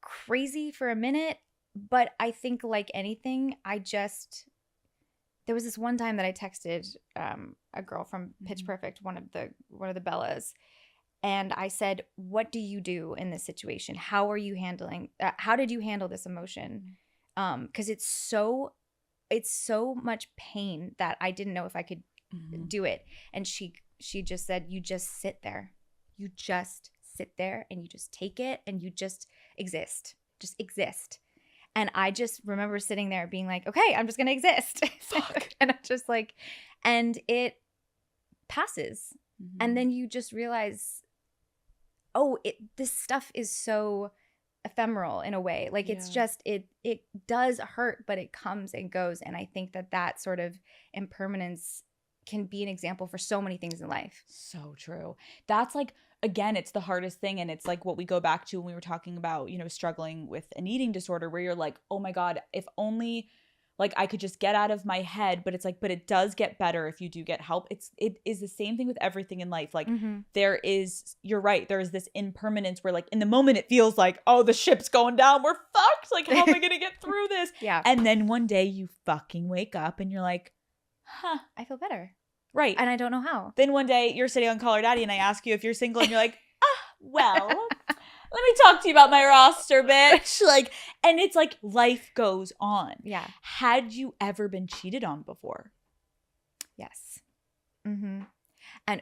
crazy for a minute. But I think like anything, there was this one time that I texted a girl from Pitch Perfect, one of the Bellas, and I said, "What do you do in this situation? How are you handling? How did you handle this emotion? Because it's so much pain that I didn't know if I could do it." And she just said, "You just sit there. You just sit there, and you just take it, and you just exist. Just exist." And I just remember sitting there being like, okay, I'm just going to exist. And I'm just like, and it passes. And then you just realize, oh, this stuff is so ephemeral in a way. Like it's just, it does hurt, but it comes and goes. And I think that sort of impermanence can be an example for so many things in life. So true. That's like, again, it's the hardest thing. And it's like what we go back to when we were talking about, you know, struggling with an eating disorder, where you're like, oh my God, if only like I could just get out of my head. But it's like, but it does get better if you do get help. It is the same thing with everything in life. Like there is, you're right, there is this impermanence where like in the moment it feels like, oh, the ship's going down, we're fucked. Like, how am I going to get through this? And then one day you fucking wake up and you're like, huh, I feel better. Right. And I don't know how. Then one day you're sitting on Call Her Daddy and I ask you if you're single and you're like, well, let me talk to you about my roster, bitch. Like, and it's like life goes on. Yeah. Had you ever been cheated on before? Yes. And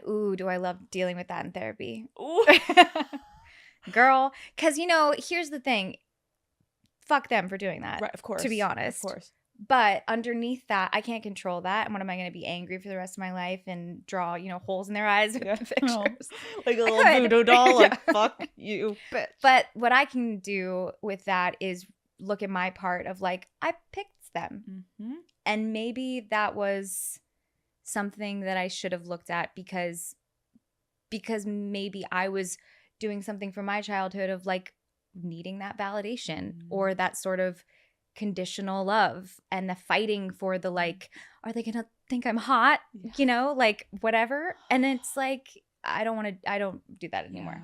ooh, do I love dealing with that in therapy. Ooh. Girl, because, you know, here's the thing. Fuck them for doing that. Right, of course. To be honest. Of course. But underneath that, I can't control that. And what am I going to be angry for the rest of my life and draw, you know, holes in their eyes with the pictures? Like a little voodoo doll, like, fuck you, bitch. But what I can do with that is look at my part of like, I picked them. And maybe that was something that I should have looked at because maybe I was doing something from my childhood of like needing that validation or that sort of conditional love and the fighting for the like, are they gonna think I'm hot? You know, like whatever. And it's like, I don't do that anymore.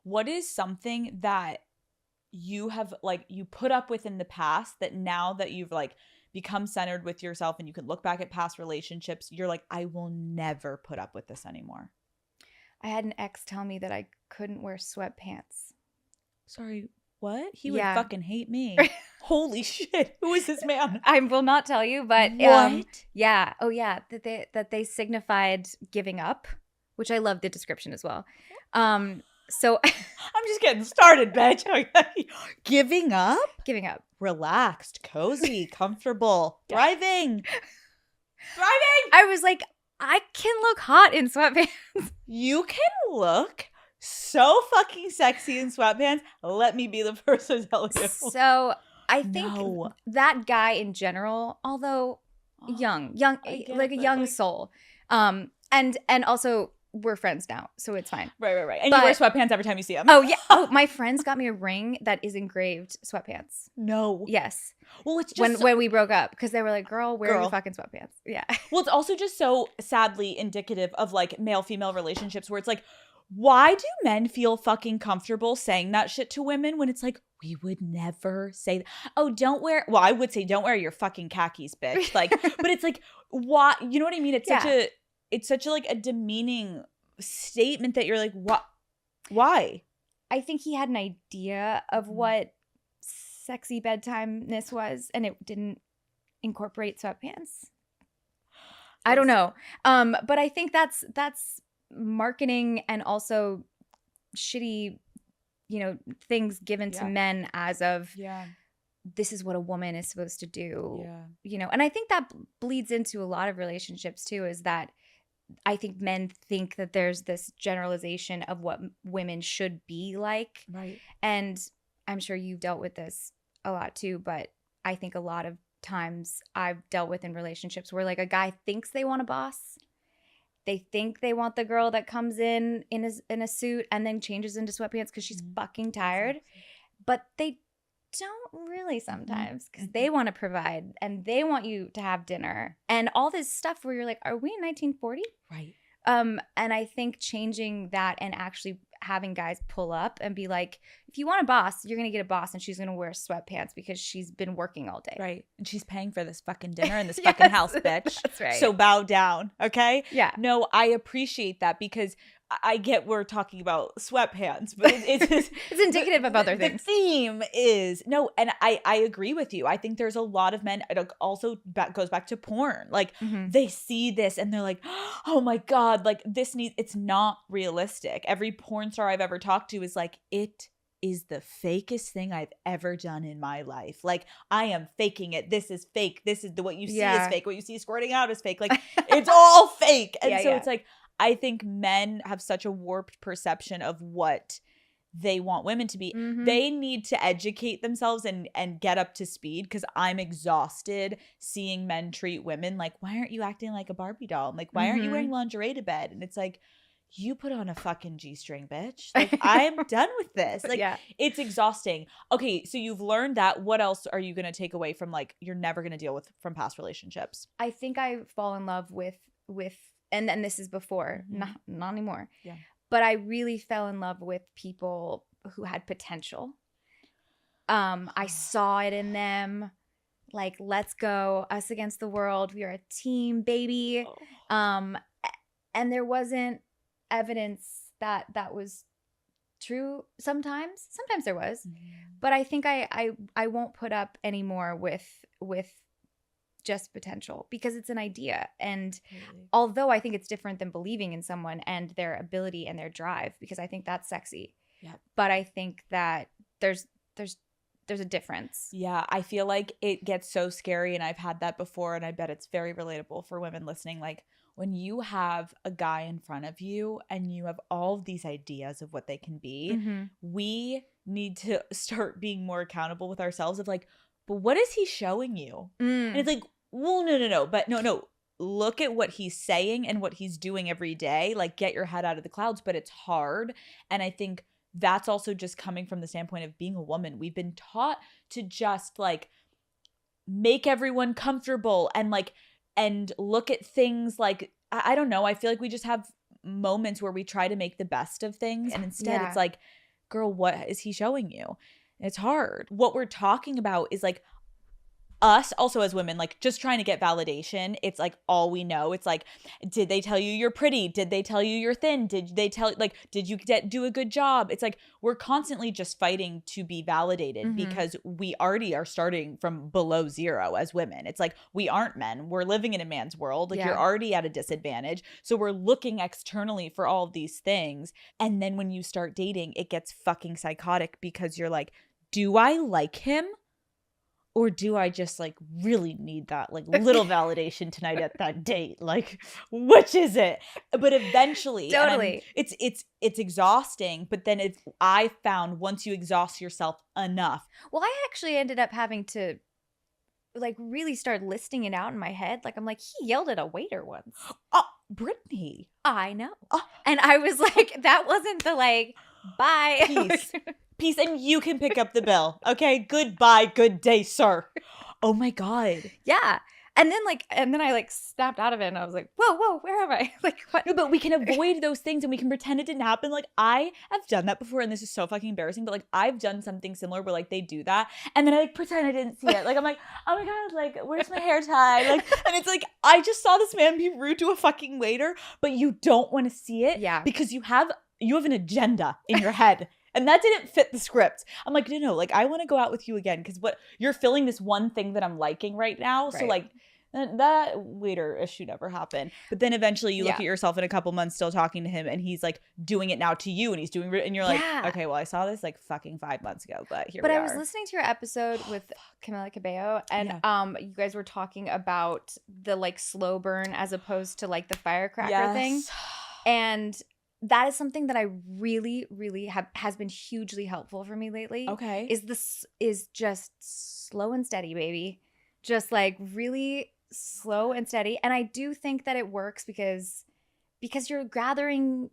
What is something that you have like you put up with in the past that now that you've like become centered with yourself and you can look back at past relationships, you're like, I will never put up with this anymore? I had an ex tell me that I couldn't wear sweatpants. Sorry, what? He would fucking hate me. Holy shit. Who is this man? I will not tell you, but what? Yeah. Oh yeah. That they signified giving up, which I love the description as well. So I'm just getting started, bitch. Giving up? Giving up. Relaxed, cozy, comfortable, thriving. I was like, I can look hot in sweatpants. You can look so fucking sexy in sweatpants. Let me be the person to tell you. So I think No. that guy in general, although young, I get like it, a but, young like- soul, and also we're friends now, so it's fine. Right. And But- you wear sweatpants every time you see them. Oh yeah. Oh, my friends got me a ring that is engraved sweatpants. No. Yes. Well, it's just When we broke up, because they were like, "Girl, wear your Girl. fucking sweatpants." Yeah. well, it's also just so sadly indicative of like male-female relationships where it's like, why do men feel fucking comfortable saying that shit to women when it's like, we would never say that. Oh, don't wear, well, I would say don't wear your fucking khakis, bitch. Like, but it's like, why, you know what I mean? It's such a like a demeaning statement that you're like, what? Why? I think he had an idea of what sexy bedtime-ness was, and it didn't incorporate sweatpants. I don't know. But I think that's marketing and also shitty, things given to men as of this is what a woman is supposed to do. And I think that bleeds into a lot of relationships too, is that I think men think that there's this generalization of what women should be like. Right. And I'm sure you've dealt with this a lot too, but I think a lot of times I've dealt with in relationships where like a guy thinks they want a boss. They think they want the girl that comes in a suit and then changes into sweatpants because she's fucking tired. Exactly. But they don't really sometimes, because they want to provide and they want you to have dinner and all this stuff where you're like, are we in 1940? Right. And I think changing that and actually having guys pull up and be like, if you want a boss, you're going to get a boss, and she's going to wear sweatpants because she's been working all day. Right. And she's paying for this fucking dinner in this fucking house, bitch. That's right. So bow down. Okay. Yeah. No, I appreciate that, because I get we're talking about sweatpants, but it's it's indicative of other things. The theme is no, and I agree with you. I think there's a lot of men. It also goes back to porn. Like they see this and they're like, oh my god, like this needs. It's not realistic. Every porn star I've ever talked to is like, it is the fakest thing I've ever done in my life. Like, I am faking it. This is fake. This is what you see is fake. What you see squirting out is fake. Like, it's all fake. And it's like, I think men have such a warped perception of what they want women to be. They need to educate themselves and get up to speed, because I'm exhausted seeing men treat women like, why aren't you acting like a Barbie doll? Like, why aren't you wearing lingerie to bed? And it's like, you put on a fucking G-string, bitch. Like, I'm done with this. Like, it's exhausting. Okay, so you've learned that. What else are you going to take away from, like, you're never going to deal with from past relationships? I think I fall in love with and then this is before, not anymore. Yeah. But I really fell in love with people who had potential. I saw it in them. Like, let's go, us against the world. We are a team, baby. And there wasn't evidence that was true sometimes. Sometimes there was. But I think I won't put up anymore with just potential, because it's an idea. And although I think it's different than believing in someone and their ability and their drive, because I think that's sexy. Yeah. But I think that there's a difference. Yeah, I feel like it gets so scary, and I've had that before, and I bet it's very relatable for women listening. Like, when you have a guy in front of you and you have all of these ideas of what they can be, we need to start being more accountable with ourselves of like, but what is he showing you? And it's like, well, no. But no. Look at what he's saying and what he's doing every day. Like, get your head out of the clouds, but it's hard. And I think that's also just coming from the standpoint of being a woman. We've been taught to just like make everyone comfortable and like, and look at things like, I don't know. I feel like we just have moments where we try to make the best of things. And instead it's like, girl, what is he showing you? It's hard. What we're talking about is like us also as women, like just trying to get validation. It's like all we know. It's like, did they tell you you're pretty? Did they tell you you're thin? Did they tell, like, did you do a good job? It's like we're constantly just fighting to be validated because we already are starting from below zero as women. It's like we aren't men. We're living in a man's world. Like you're already at a disadvantage. So we're looking externally for all of these things. And then when you start dating, it gets fucking psychotic because you're like, do I like him? Or do I just like really need that like little validation tonight at that date? Like, which is it? But eventually, and Totally. it's exhausting. But then I found once you exhaust yourself enough. Well, I actually ended up having to like really start listing it out in my head. Like I'm like, he yelled at a waiter once. Oh, Brittany. I know. Oh. And I was like, that wasn't the like, bye. Peace, and you can pick up the bill. Okay, goodbye, good day, sir. Oh my God. Yeah. And then I like snapped out of it and I was like, whoa, where am I? Like what? No, but we can avoid those things and we can pretend it didn't happen. Like I have done that before and this is so fucking embarrassing, but like I've done something similar where like they do that and then I like pretend I didn't see it. Like I'm like, oh my God, like where's my hair tie? Like, and it's like, I just saw this man be rude to a fucking waiter, but you don't want to see it because you have an agenda in your head. And that didn't fit the script. I'm like, no, like I want to go out with you again because what you're filling this one thing that I'm liking right now. Right. So like that waiter issue never happened. But then eventually you look at yourself in a couple months still talking to him and he's like doing it now to you and he's doing and you're like, okay, well I saw this like fucking 5 months ago, but here we are. But I was listening to your episode with Camila Cabello and you guys were talking about the like slow burn as opposed to like the firecracker thing. And that is something that I really, really has been hugely helpful for me lately. Okay. Is just slow and steady, baby. Just like really slow and steady. And I do think that it works because you're gathering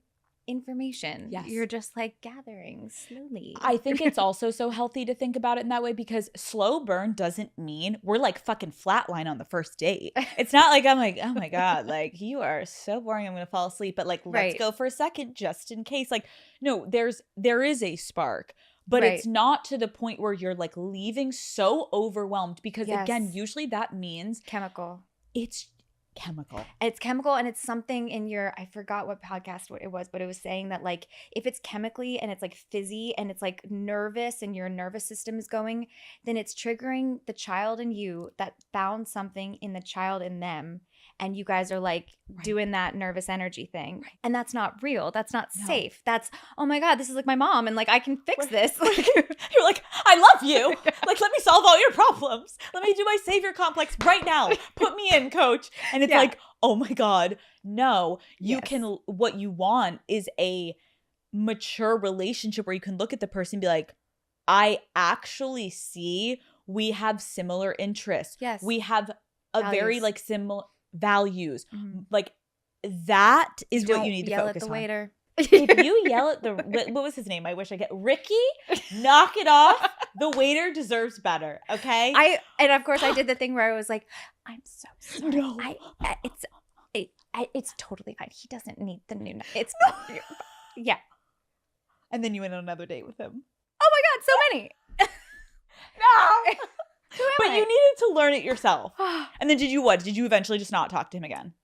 information. Yes. You're just like gathering slowly. I think it's also so healthy to think about it in that way because slow burn doesn't mean we're like fucking flatline on the first date. It's not like I'm like, oh my God, like you are so boring, I'm gonna fall asleep. But like let's go for a second just in case. Like, no, there is a spark. But it's not to the point where you're like leaving so overwhelmed because again, usually that means chemical. It's chemical. It's chemical and it's something in your, I forgot what podcast it was, but it was saying that like if it's chemically and it's like fizzy and it's like nervous and your nervous system is going, then it's triggering the child in you that found something in the child in them. And you guys are like doing that nervous energy thing. Right. And that's not real. That's not safe. That's, oh my God, this is like my mom and like I can fix this. You're like, I love you. Like, let me solve all your problems. Let me do my savior complex right now. Put me in, coach. And it's like, oh my God, no. You can, what you want is a mature relationship where you can look at the person and be like, I actually see we have similar interests. Yes. We have a very like similar values. Like that is what you need to focus on. Yell at the waiter. If you yell at what was his name? I wish I get Ricky. Knock it off. The waiter deserves better. Okay. And of course I did the thing where I was like, I'm so sorry. No. It's totally fine. He doesn't need the new. It's yeah. And then you went on another date with him. Oh my God, so many. No. But you needed to learn it yourself. And then did you eventually just not talk to him again?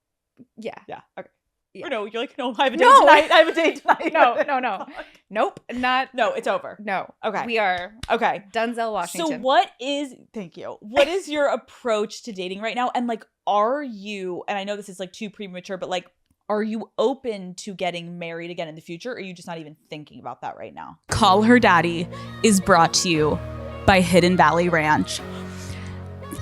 Yeah. Yeah. Okay. Yeah. Or no, you're like, no, I have a date tonight. I have a date tonight. No. Nope. Not. No, it's over. No. Okay. We are. Okay. Denzel Washington. So thank you. What is your approach to dating right now? And like, are you, and I know this is like too premature, but like, are you open to getting married again in the future? Or are you just not even thinking about that right now? Call Her Daddy is brought to you by Hidden Valley Ranch.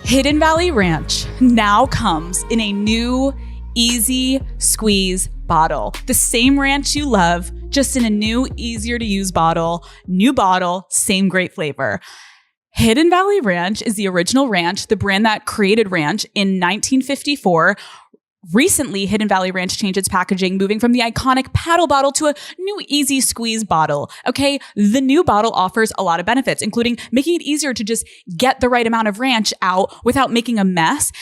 Hidden Valley Ranch now comes in a new easy squeeze bottle. The same ranch you love, just in a new, easier to use bottle. New bottle, same great flavor. Hidden Valley Ranch is the original ranch, the brand that created ranch in 1954. Recently, Hidden Valley Ranch changed its packaging, moving from the iconic paddle bottle to a new easy squeeze bottle. Okay, the new bottle offers a lot of benefits, including making it easier to just get the right amount of ranch out without making a mess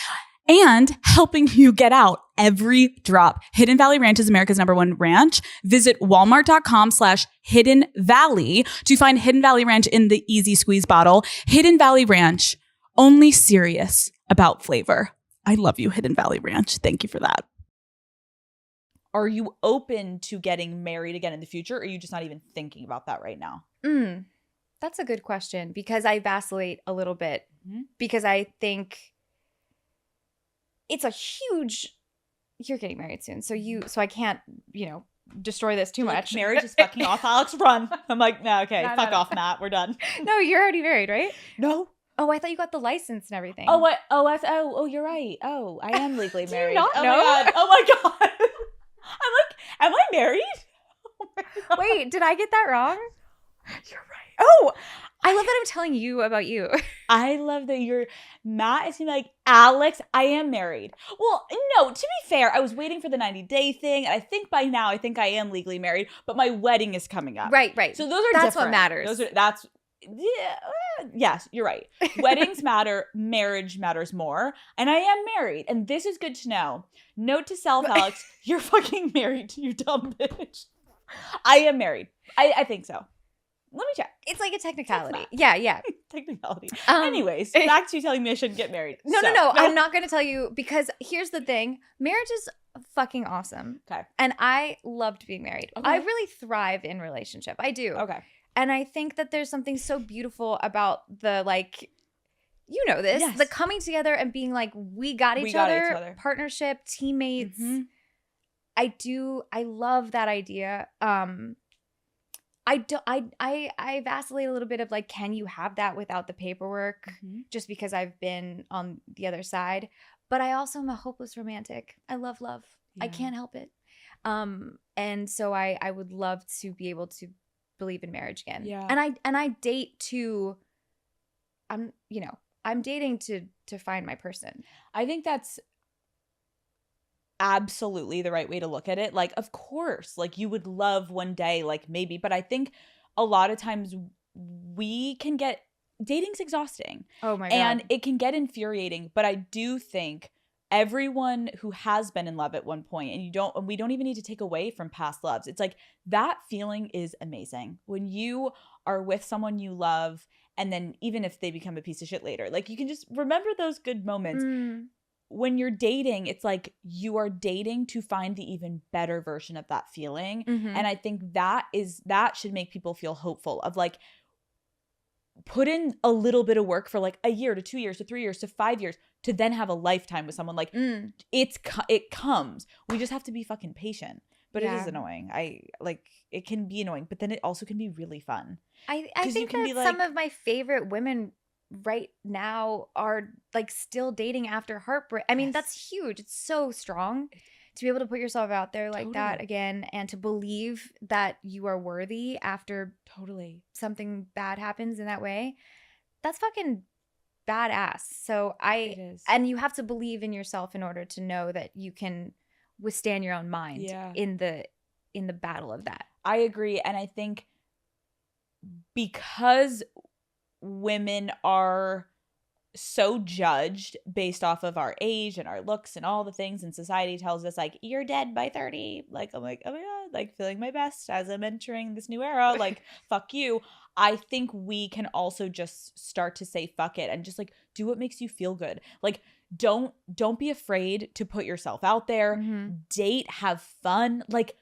and helping you get out every drop. Hidden Valley Ranch is America's #1 ranch. Visit walmart.com/Hidden Valley to find Hidden Valley Ranch in the easy squeeze bottle. Hidden Valley Ranch, only serious about flavor. I love you, Hidden Valley Ranch. Thank you for that. Are you open to getting married again in the future? Or are you just not even thinking about that right now? That's a good question because I vacillate a little bit because I think it's a huge, you're getting married soon. So I can't, destroy this too much. Like, marriage is fucking off. Alex, run. I'm like, no, okay, fuck off, Matt. We're done. No, you're already married, right? No. Oh, I thought you got the license and everything. Oh, what? Oh, you're right. Oh, I am legally Do married. you not oh know? my god. Oh my god. I'm like, am I married? Oh my god. Wait, did I get that wrong? You're right. Oh, I love that I'm telling you about you. I love that Matt is gonna be like, Alex, I am married. Well, no, to be fair, I was waiting for the 90-day thing, and I think by now I think I am legally married, but my wedding is coming up. Right. So those are That's different. what matters. Yes, you're right. Weddings matter, marriage matters more, and I am married, and this is good to know. Note to self, Alex, you're fucking married, you dumb bitch. I am married. I think so. Let me check. It's like a technicality. Yeah. Technicality. Anyways, back to you telling me I shouldn't get married. No. I'm not going to tell you because here's the thing. Marriage is fucking awesome. Okay. And I loved being married. Okay. I really thrive in relationship. I do. Okay. And I think that there's something so beautiful about the like, you know this, Yes. the coming together and being like, we got each other, partnership, teammates. Mm-hmm. I love that idea. I vacillate a little bit of like, can you have that without the paperwork? Mm-hmm. Just because I've been on the other side. But I also am a hopeless romantic. I love love. Yeah. I can't help it. And so I would love to be able to believe in marriage again. Yeah. And I date to, I'm dating to find my person. I think that's absolutely the right way to look at it. Like, of course, like you would love one day, like maybe, but I think a lot of times we can get dating's exhausting. Oh my God. And it can get infuriating, but I do think everyone who has been in love at one point, and we don't even need to take away from past loves. It's like that feeling is amazing when you are with someone you love, and then even if they become a piece of shit later, like you can just remember those good moments. When you're dating, it's like you are dating to find the even better version of that feeling. Mm-hmm. And I think that should make people feel hopeful of like, put in a little bit of work for like a year to 2 years to 3 years to 5 years to then have a lifetime with someone. Like it comes. We just have to be fucking patient. But It is annoying. It can be annoying, but then it also can be really fun. I think that some of my favorite women right now are like still dating after heartbreak. I mean, that's huge. It's so strong to be able to put yourself out there like that again, and to believe that you are worthy after something bad happens in that way. That's fucking badass. So it is. And you have to believe in yourself in order to know that you can withstand your own mind in the battle of that. I agree. And I think because women are so judged based off of our age and our looks and all the things, and society tells us like, you're dead by 30. Like, I'm like, oh my God, like feeling my best as I'm entering this new era. Like, fuck you. I think we can also just start to say fuck it and just like do what makes you feel good. Like, don't be afraid to put yourself out there. Mm-hmm. Date, have fun. Like,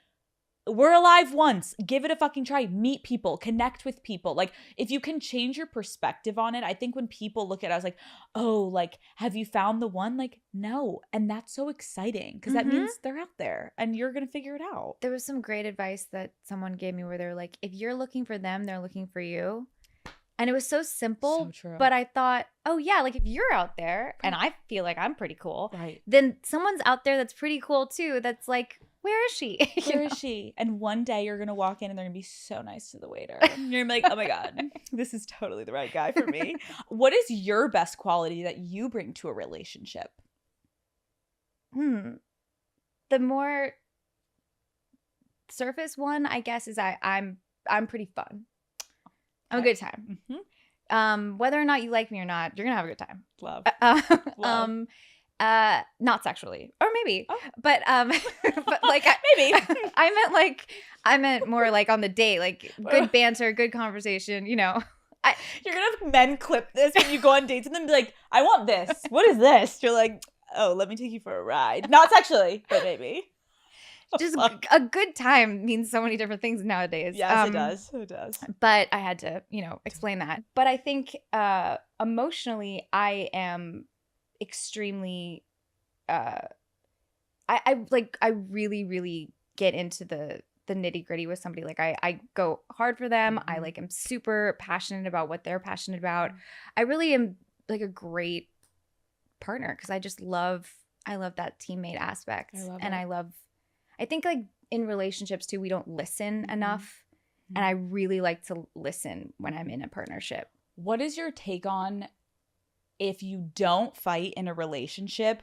we're alive once. Give it a fucking try. Meet people. Connect with people. Like, if you can change your perspective on it, I think when people look at us like, oh, like, have you found the one? Like, no. And that's so exciting because that means they're out there and you're going to figure it out. There was some great advice that someone gave me where they're like, if you're looking for them, they're looking for you. And it was so simple, So true. But I thought, oh yeah, like if you're out there and I feel like I'm pretty cool, right? Then someone's out there that's pretty cool too. That's like, where is she? Where is she? And one day you're going to walk in and they're going to be so nice to the waiter. And you're going to be like, oh my God, this is totally the right guy for me. What is your best quality that you bring to a relationship? The more surface one, I guess, is I'm pretty fun. I'm a good time. Mm-hmm. Whether or not you like me or not, you're going to have a good time. Love. Not sexually, or maybe, but like maybe I meant more like on the date, like good banter, good conversation. You know, you're gonna have men clip this when you go on dates and then be like, "I want this. What is this?" You're like, "Oh, let me take you for a ride." Not sexually, but maybe. Just a good time means so many different things nowadays. Yes, it does. It does. But I had to, explain that. But I think emotionally, I am extremely I really, really get into the nitty-gritty with somebody. Like I go hard for them. I am super passionate about what they're passionate about. I really am like a great partner because I love that teammate aspect. I love and it. I think like in relationships too, we don't listen enough. Mhm. And I really like to listen when I'm in a partnership. What is your take on if you don't fight in a relationship,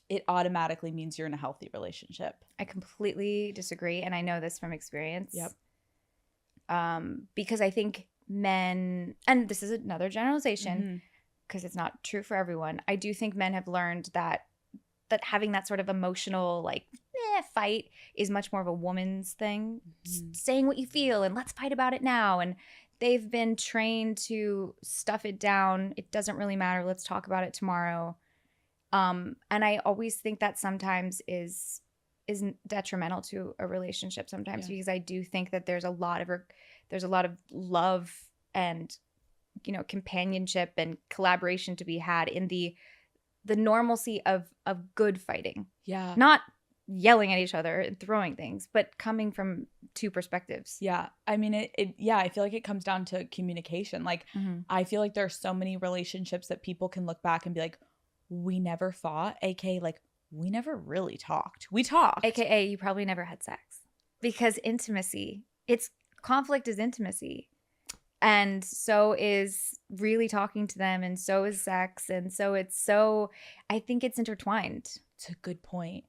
it automatically means you're in a healthy relationship? I completely disagree. And I know this from experience. Yep. Because I think men, and this is another generalization Mhm. because it's not true for everyone. I do think men have learned that having that sort of emotional like fight is much more of a woman's thing. Mhm. Saying what you feel and let's fight about it now. And they've been trained to stuff it down. It doesn't really matter. Let's talk about it tomorrow. And I always think that sometimes is detrimental to a relationship sometimes Yeah. because I do think that there's a lot of love and companionship and collaboration to be had in the normalcy of good fighting. Yeah. Not yelling at each other and throwing things, but coming from two perspectives. Yeah. I mean, I feel like it comes down to communication. Like, I feel like there are so many relationships that people can look back and be like, we never fought, aka like, we never really talked. We talked. AKA you probably never had sex. Because conflict is intimacy. And so is really talking to them, and so is sex. And so I think it's intertwined. It's a good point.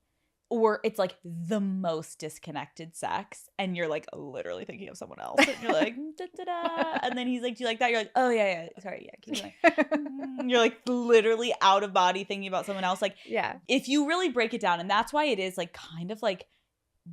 Or it's like the most disconnected sex, and you're like literally thinking of someone else, and you're like, da, da, da. And then he's like, do you like that? You're like, oh yeah, sorry, yeah, keep going. You're like literally out of body thinking about someone else. Like, yeah, if you really break it down, and that's why it is like kind of like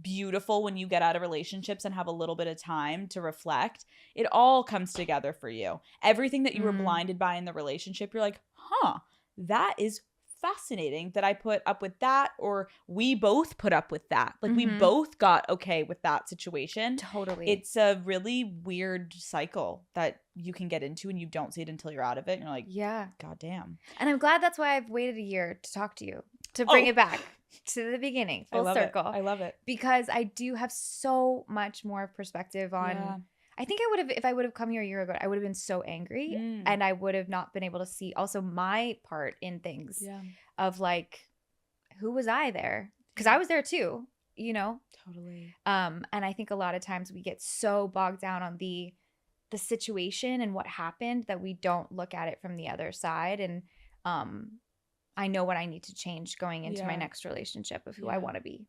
beautiful when you get out of relationships and have a little bit of time to reflect. It all comes together for you. Everything that you were blinded by in the relationship, you're like, huh, that is fascinating that I put up with that, or we both put up with that. Like we both got okay with that situation. Totally. It's a really weird cycle that you can get into and you don't see it until you're out of it. And you're like, yeah, God damn. And I'm glad that's why I've waited a year to talk to you, to bring it back to the beginning, full circle. I love it. Because I do have so much more perspective on I think I would have, if I would have come here a year ago, I would have been so angry and I would have not been able to see also my part in things of like, who was I there? Because I was there too, Totally. And I think a lot of times we get so bogged down on the situation and what happened that we don't look at it from the other side. And I know what I need to change going into my next relationship of who I want to be.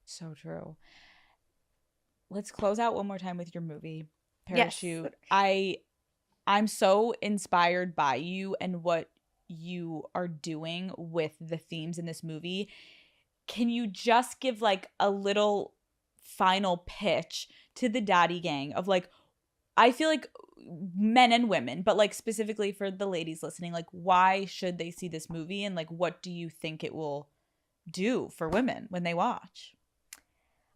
So true. Let's close out one more time with your movie, Parachute. Yes. I'm so inspired by you and what you are doing with the themes in this movie. Can you just give like a little final pitch to the daddy gang of like, I feel like men and women, but like specifically for the ladies listening, like why should they see this movie and like what do you think it will do for women when they watch?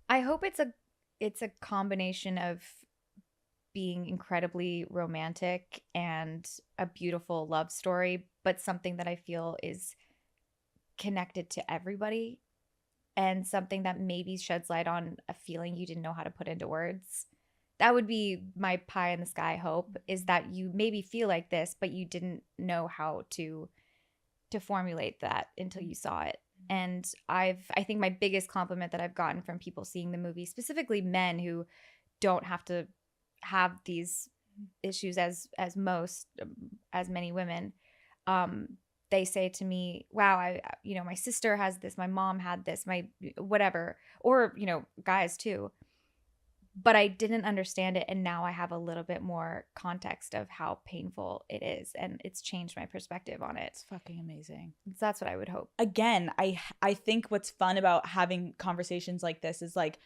I hope it's a combination of being incredibly romantic and a beautiful love story, but something that I feel is connected to everybody and something that maybe sheds light on a feeling you didn't know how to put into words. That would be my pie in the sky hope, is that you maybe feel like this, but you didn't know how to formulate that until you saw it. And I think my biggest compliment that I've gotten from people seeing the movie, specifically men who don't have to have these issues as many women, they say to me, wow, my sister has this, my mom had this, my whatever, or, guys too. But I didn't understand it, and now I have a little bit more context of how painful it is, and it's changed my perspective on it. It's fucking amazing. So that's what I would hope. Again, I think what's fun about having conversations like this is like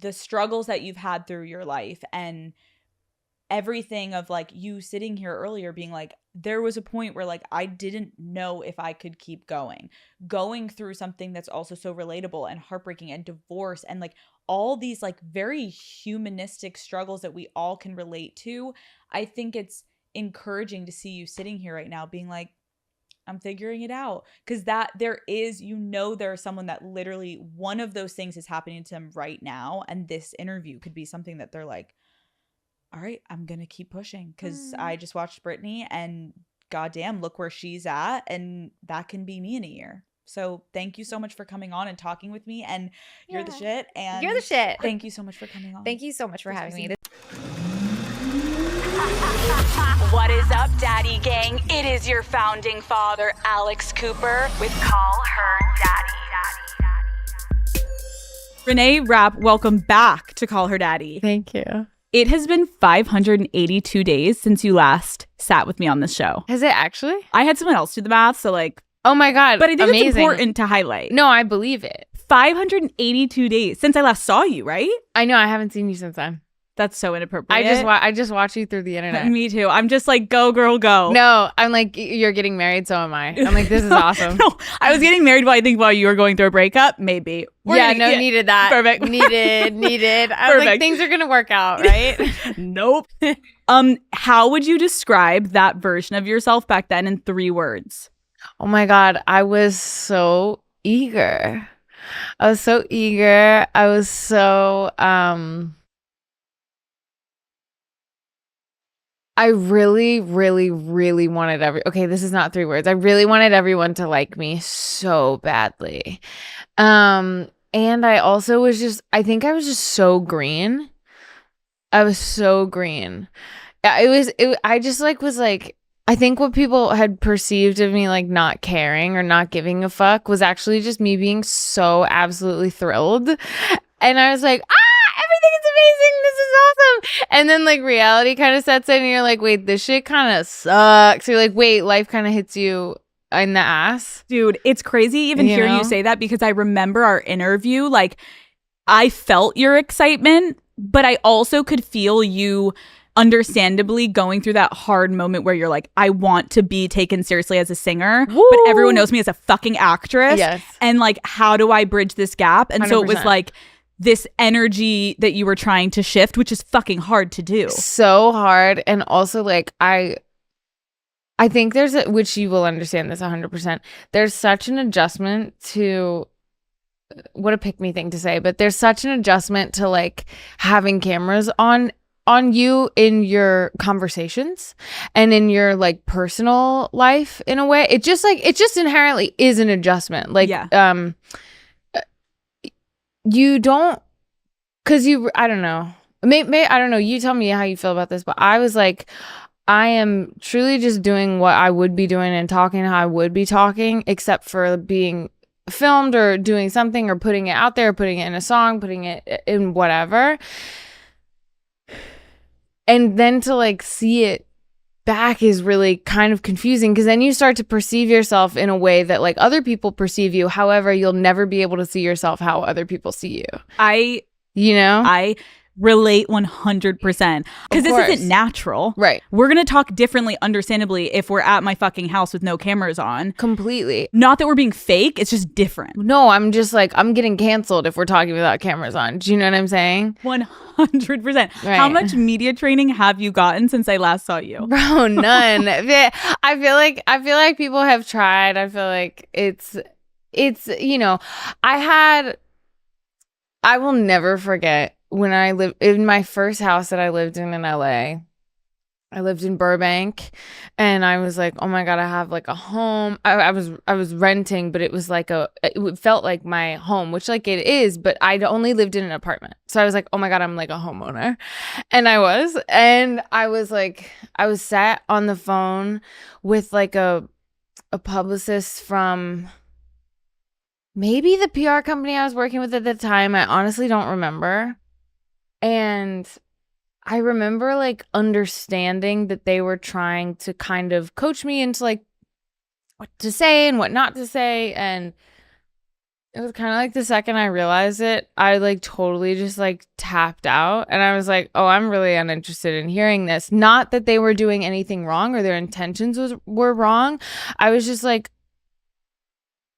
the struggles that you've had through your life and everything of like you sitting here earlier being like, there was a point where like I didn't know if I could keep going through something that's also so relatable and heartbreaking and divorce and like all these like very humanistic struggles that we all can relate to. I think it's encouraging to see you sitting here right now being like, I'm figuring it out. Because that there's someone that literally one of those things is happening to them right now. And this interview could be something that they're like, all right, I'm going to keep pushing because I just watched Brittany and goddamn, look where she's at, and that can be me in a year. So thank you so much for coming on and talking with me, and you're the shit. And you're the shit. Thank you so much for coming on. Thank you so much for having me. What is up, Daddy Gang? It is your founding father, Alex Cooper, with Call Her Daddy. Renee Rapp, welcome back to Call Her Daddy. Thank you. It has been 582 days since you last sat with me on this show. Has it actually? I had someone else do the math, so like, oh my God. but I think amazing. it's important to highlight. No, I believe it. 582 days since I last saw you, right? I know. I haven't seen you since then. That's so inappropriate. I just watch you through the internet. Me too. I'm just like, go girl, go. No, I'm like, you're getting married, so am I. I'm like, this is awesome. No, I was getting married while you were going through a breakup. Maybe. Needed that. Perfect. Needed. I was like, things are gonna work out, right? Nope. How would you describe that version of yourself back then in 3 words? Oh my God, I was so eager. I was so I really, really, really wanted okay, this is not 3 words. I really wanted everyone to like me so badly. And I also I think I was just so green. I was so green. I think what people had perceived of me like not caring or not giving a fuck was actually just me being so absolutely thrilled. And I was like, everything is amazing. This is awesome. And then like reality kind of sets in and you're like, wait, this shit kind of sucks. You're like, wait, life kind of hits you in the ass. Dude, it's crazy even hearing you say that, because I remember our interview, like I felt your excitement, but I also could feel you understandably going through that hard moment where you're like, I want to be taken seriously as a singer, but everyone knows me as a fucking actress. Yes. And like, how do I bridge this gap? And 100%. So it was like this energy that you were trying to shift, which is fucking hard to do. So hard. And also like, I think which you will understand this 100%. There's such an adjustment to, what a pick me thing to say, but there's such an adjustment to like having cameras on you in your conversations and in your like personal life in a way. It just inherently is an adjustment. Like, you don't, cause I don't know. I don't know. You tell me how you feel about this, but I was like, I am truly just doing what I would be doing and talking how I would be talking, except for being filmed or doing something or putting it out there, putting it in a song, putting it in whatever. And then to like see it back is really kind of confusing, because then you start to perceive yourself in a way that like other people perceive you. However, you'll never be able to see yourself how other people see you. I relate 100%, because this isn't natural. Right. We're going to talk differently, understandably, if we're at my fucking house with no cameras on. Completely. Not that we're being fake. It's just different. No, I'm just like, I'm getting canceled if we're talking without cameras on. Do you know what I'm saying? 100%. Right. How much media training have you gotten since I last saw you? Bro, none. I feel like people have tried. I feel like it's, you know, I will never forget when I lived in my first house that I lived in LA. I lived in Burbank, and I was like, oh my God, I have like a home. I was renting, but it was like it felt like my home, which like it is, but I'd only lived in an apartment. So I was like, oh my God, I'm like a homeowner. And I was sat on the phone with like a publicist from maybe the PR company I was working with at the time. I honestly don't remember. And I remember like understanding that they were trying to kind of coach me into like what to say and what not to say. And it was kind of like the second I realized it, I like totally just like tapped out. And I was like, oh, I'm really uninterested in hearing this. Not that they were doing anything wrong or their intentions were wrong. I was just like,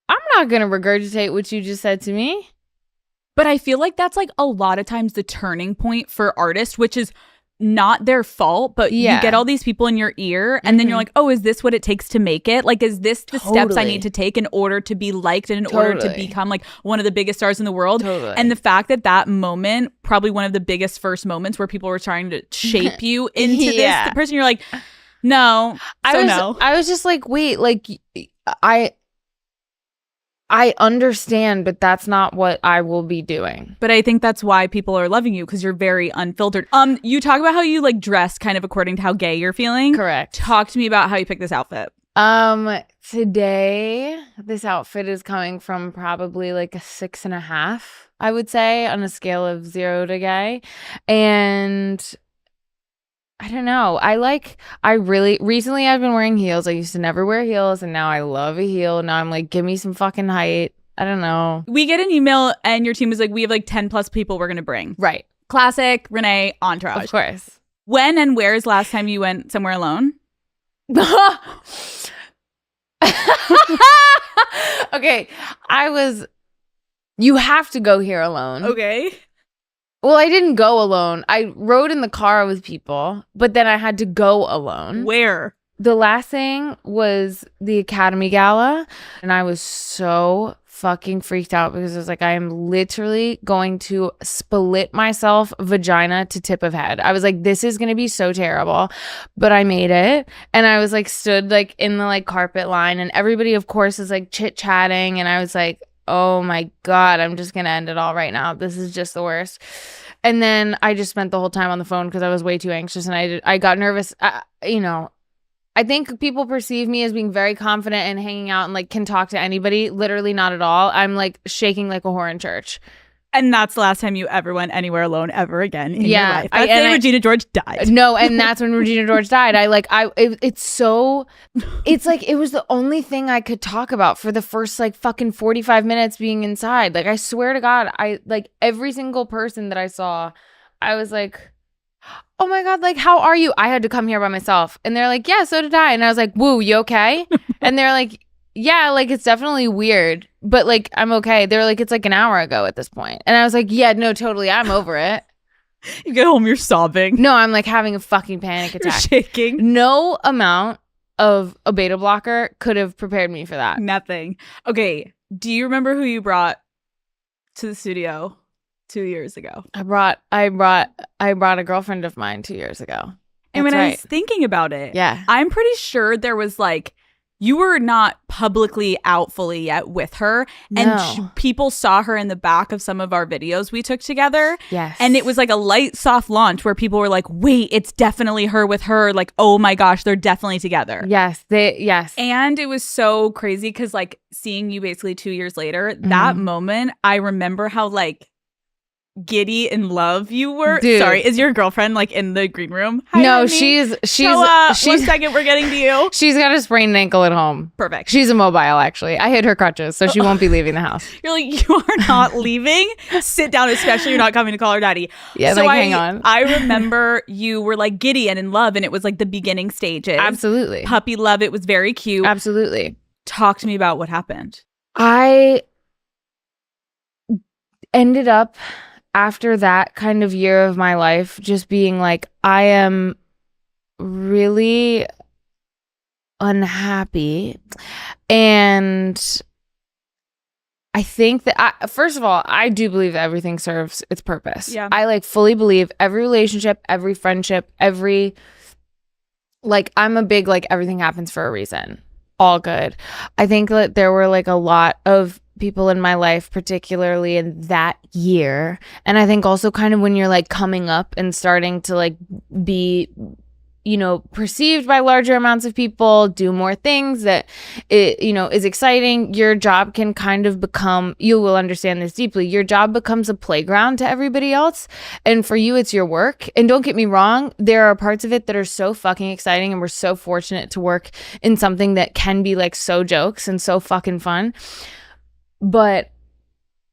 I'm not going to regurgitate what you just said to me. But I feel like that's like a lot of times the turning point for artists, which is not their fault, but you get all these people in your ear and then you're like, oh, is this what it takes to make it? Like, is this the steps I need to take in order to be liked and in order to become like one of the biggest stars in the world? And the fact that moment, probably one of the biggest first moments where people were trying to shape you into this person, you're like, No. I was just like, wait, like I understand, but that's not what I will be doing. But I think that's why people are loving you, because you're very unfiltered. You talk about how you like dress kind of according to how gay you're feeling. Correct. Talk to me about how you picked this outfit. Today this outfit is coming from probably like a 6.5, I would say, on a scale of 0 to gay. And I don't know. Recently I've been wearing heels. I used to never wear heels, and now I love a heel. Now I'm like, give me some fucking height. I don't know. We get an email and your team is like, we have like 10 plus people we're going to bring. Right. Classic, Renee, entourage. Of course. When and where is last time you went somewhere alone? Okay. You have to go here alone. Okay. Well, I didn't go alone. I rode in the car with people, but then I had to go alone. Where? The last thing was the Academy Gala, and I was so fucking freaked out because I was like, I am literally going to split myself vagina to tip of head. I was like, this is going to be so terrible, but I made it. And I was like, stood like in the like carpet line, and everybody of course is like chit chatting. And I was like, oh my God, I'm just going to end it all right now. This is just the worst. And then I just spent the whole time on the phone because I was way too anxious, and I got nervous. I think people perceive me as being very confident and hanging out and like can talk to anybody. Literally not at all. I'm like shaking like a whore in church. And that's the last time you ever went anywhere alone ever again in your life. That's the day Regina George died. No, and that's when Regina George died. It's like it was the only thing I could talk about for the first like fucking 45 minutes being inside. Like I swear to God, I like every single person that I saw, I was like, oh my God, like, how are you? I had to come here by myself. And they're like, yeah, so did I. And I was like, woo, you okay? And they're like, yeah, like, it's definitely weird, but like, I'm okay. They're like, it's like an hour ago at this point. And I was like, yeah, no, totally. I'm over it. You get home, you're sobbing. No, I'm like having a fucking panic attack. You're shaking. No amount of a beta blocker could have prepared me for that. Nothing. Okay. Do you remember who you brought to the studio 2 years ago? I brought a girlfriend of mine 2 years ago. And when I was thinking about it, yeah, I'm pretty sure there was like, you were not publicly out fully yet with her. No. And people saw her in the back of some of our videos we took together. Yes. And it was like a light, soft launch where people were like, wait, it's definitely her with her. Like, oh my gosh, they're definitely together. Yes. Yes. And it was so crazy because like seeing you basically 2 years later, that moment, I remember how like giddy in love you were. Dude. Sorry, is your girlfriend like in the green room? Hi, no, honey. she's 1 second, we're getting to you. She's got a sprained ankle at home. Perfect. She's immobile, actually. I hit her crutches, so she won't be leaving the house. You're like, you are not leaving. Sit down, especially you're not coming to call her daddy. Yeah, so like, hang on. I remember you were like giddy and in love, and it was like the beginning stages. Absolutely. Puppy love. It was very cute. Absolutely. Talk to me about what happened. I ended up, after that kind of year of my life, just being like, I am really unhappy. And I think that, first of all, I do believe that everything serves its purpose. Yeah. I like fully believe every relationship, every friendship, I'm a big, like, everything happens for a reason. All good. I think that there were like a lot of people in my life, particularly in that year. And I think also kind of when you're like coming up and starting to like be, perceived by larger amounts of people, do more things that is exciting. Your job can kind of become, you will understand this deeply, your job becomes a playground to everybody else. And for you, it's your work. And don't get me wrong, there are parts of it that are so fucking exciting, and we're so fortunate to work in something that can be like so jokes and so fucking fun. But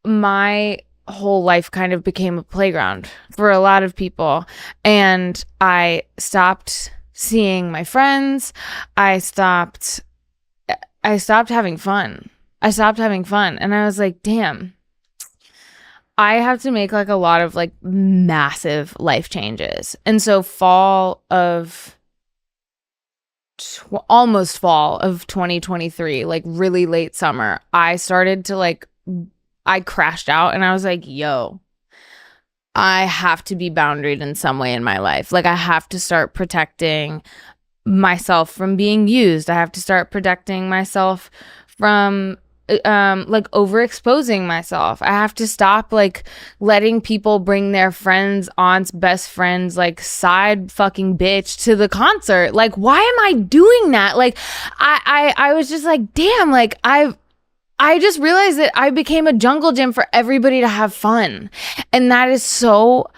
my whole life kind of became a playground for a lot of people. And I stopped seeing my friends. I stopped having fun. And I was like, damn, I have to make like a lot of like massive life changes. And so almost fall of 2023, like really late summer, I started to I crashed out, and I was like, yo, I have to be boundaried in some way in my life. Like, I have to start protecting myself from being used. I have to start protecting myself from like overexposing myself. I have to stop like letting people bring their friends, aunts, best friends, like side fucking bitch to the concert. Like, why am I doing that? Like, I was just like, damn, like I just realized that I became a jungle gym for everybody to have fun. And that is so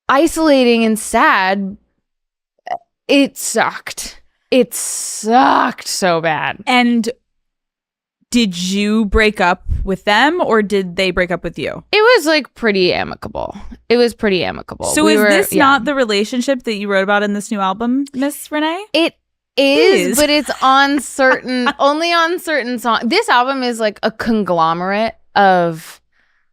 isolating and sad. It sucked. It sucked so bad. And did you break up with them or did they break up with you? It was like pretty amicable. So is this not the relationship that you wrote about in this new album, Miss Renee? It is, but it's on certain, only on certain songs. This album is like a conglomerate of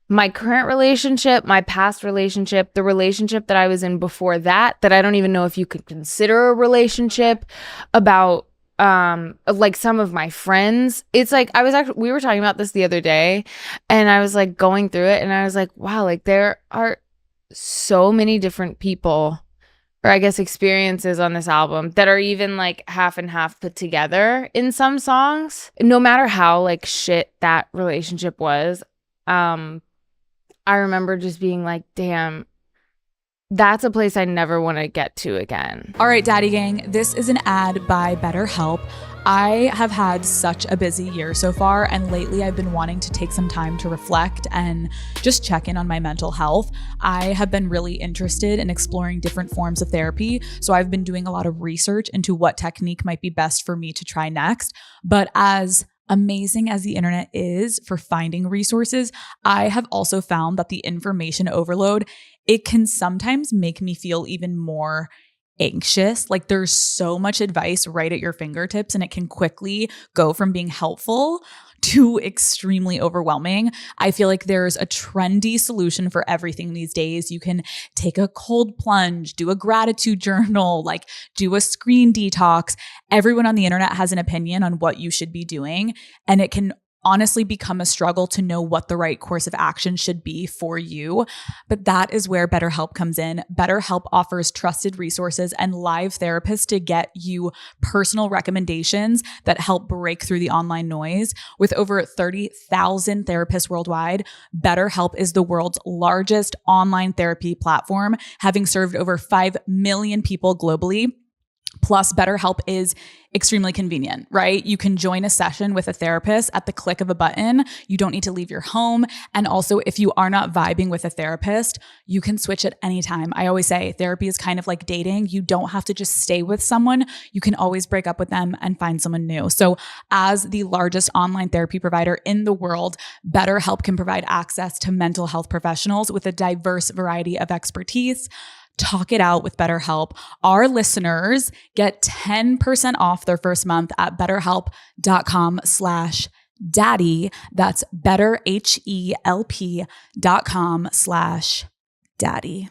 my current relationship, my past relationship, the relationship that I was in before that I don't even know if you could consider a relationship, about like some of my friends. It's like we were talking about this the other day, and I was like going through it, and I was like, wow, like there are so many different people, or I guess experiences on this album that are even like half and half put together in some songs. No matter how like shit that relationship was, I remember just being like, damn, that's a place I never want to get to again. All right, Daddy Gang, this is an ad by BetterHelp. I have had such a busy year so far, and lately I've been wanting to take some time to reflect and just check in on my mental health. I have been really interested in exploring different forms of therapy, so I've been doing a lot of research into what technique might be best for me to try next. But as amazing as the internet is for finding resources, I have also found that the information overload, it can sometimes make me feel even more anxious. Like there's so much advice right at your fingertips, and it can quickly go from being helpful to extremely overwhelming. I feel like there's a trendy solution for everything these days. You can take a cold plunge, do a gratitude journal, like do a screen detox. Everyone on the internet has an opinion on what you should be doing, and it can honestly become a struggle to know what the right course of action should be for you. But that is where BetterHelp comes in. BetterHelp offers trusted resources and live therapists to get you personal recommendations that help break through the online noise. With over 30,000 therapists worldwide, BetterHelp is the world's largest online therapy platform, having served over 5 million people globally. Plus, BetterHelp is extremely convenient, right? You can join a session with a therapist at the click of a button. You don't need to leave your home. And also, if you are not vibing with a therapist, you can switch at any time. I always say therapy is kind of like dating. You don't have to just stay with someone. You can always break up with them and find someone new. So as the largest online therapy provider in the world, BetterHelp can provide access to mental health professionals with a diverse variety of expertise. Talk it out with BetterHelp. Our listeners get 10% off their first month at betterhelp.com/daddy. That's betterhelp.com/daddy.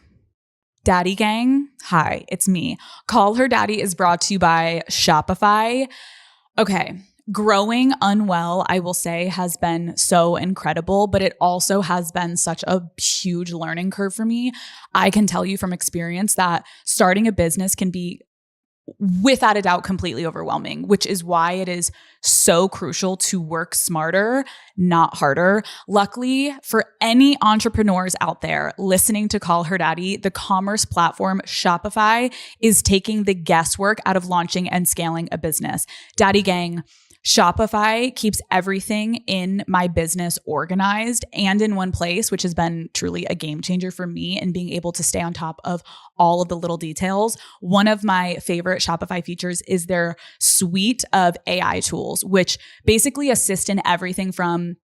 Daddy Gang, hi, it's me. Call Her Daddy is brought to you by Shopify. Okay. Growing unwell, I will say, has been so incredible, but it also has been such a huge learning curve for me. I can tell you from experience that starting a business can be, without a doubt, completely overwhelming, which is why it is so crucial to work smarter, not harder. Luckily, for any entrepreneurs out there listening to Call Her Daddy, the commerce platform Shopify is taking the guesswork out of launching and scaling a business. Daddy Gang, Shopify keeps everything in my business organized and in one place, which has been truly a game changer for me in being able to stay on top of all of the little details. One of my favorite Shopify features is their suite of AI tools, which basically assist in everything from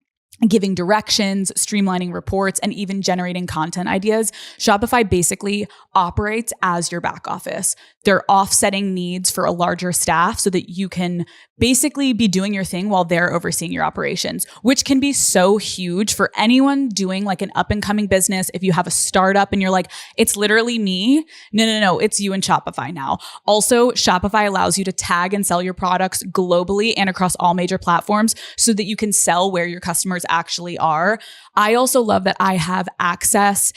giving directions, streamlining reports, and even generating content ideas. Shopify basically operates as your back office. They're offsetting needs for a larger staff so that you can basically be doing your thing while they're overseeing your operations, which can be so huge for anyone doing like an up and coming business. If you have a startup and you're like, it's literally me. No, it's you in Shopify now. Also, Shopify allows you to tag and sell your products globally and across all major platforms so that you can sell where your customers customers actually are. I also love that I have access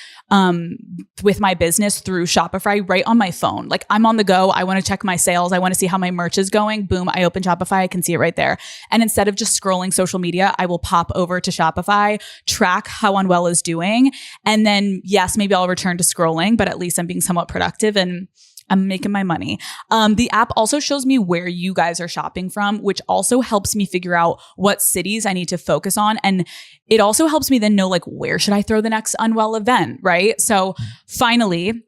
with my business through Shopify right on my phone. Like I'm on the go. I want to check my sales. I want to see how my merch is going. Boom, I open Shopify. I can see it right there. And instead of just scrolling social media, I will pop over to Shopify, track how Unwell is doing. And then yes, maybe I'll return to scrolling, but at least I'm being somewhat productive and I'm making my money. The app also shows me where you guys are shopping from, which also helps me figure out what cities I need to focus on. And it also helps me then know like, where should I throw the next Unwell event, right? So finally,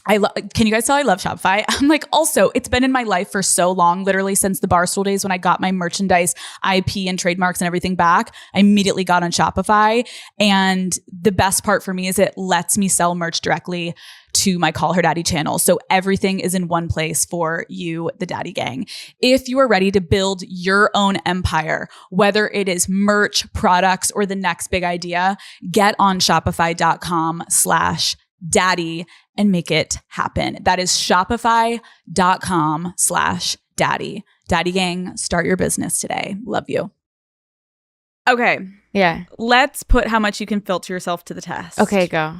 can you guys tell I love Shopify? I'm like, also, it's been in my life for so long, literally since the Barstool days when I got my merchandise, IP and trademarks and everything back. I immediately got on Shopify. And the best part for me is it lets me sell merch directly to my Call Her Daddy channel. So everything is in one place for you, the Daddy Gang. If you are ready to build your own empire, whether it is merch, products, or the next big idea, get on shopify.com/daddy and make it happen. That is shopify.com/daddy. Daddy Gang, start your business today. Love you. Okay. Yeah. Let's put how much you can filter yourself to the test. Okay, go.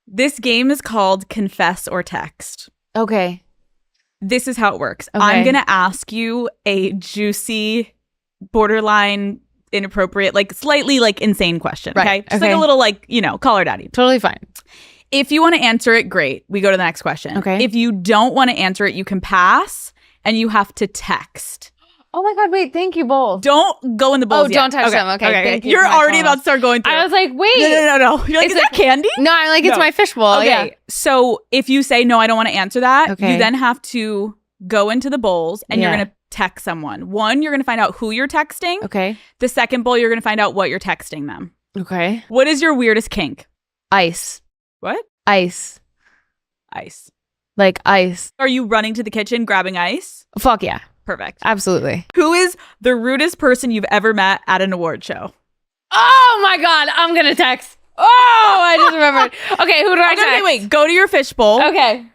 This game is called Confess or Text. Okay. This is how it works. Okay. I'm going to ask you a juicy, borderline, inappropriate, like slightly like insane question. Okay. Right. Just like a little like, Call Her Daddy. Totally fine. If you want to answer it, great. We go to the next question. Okay. If you don't want to answer it, you can pass and you have to text. Oh my God, wait, thank you both. Don't go in the bowls Oh, yet. don't touch them. Okay, thank you You're for my already phone. about to start going through. I was like, wait. No. You're like, is that candy? No, I'm like, it's No. my fishbowl. Okay. Yeah. So if you say, no, I don't want to answer that, Okay. you then have to go into the bowls and you're Yeah. going to text someone. One, you're going to find out who you're texting. Okay. The second bowl, you're going to find out what you're texting them. Okay. What is your weirdest kink? Ice. What? Ice. Ice. Like ice. Are you running to the kitchen, grabbing ice? Fuck yeah. Perfect. Absolutely. Who is the rudest person you've ever met at an award show? Oh my God, I'm going to text. Oh, I just remembered. Okay, who do I text? Okay, wait. Go to your fishbowl. Okay.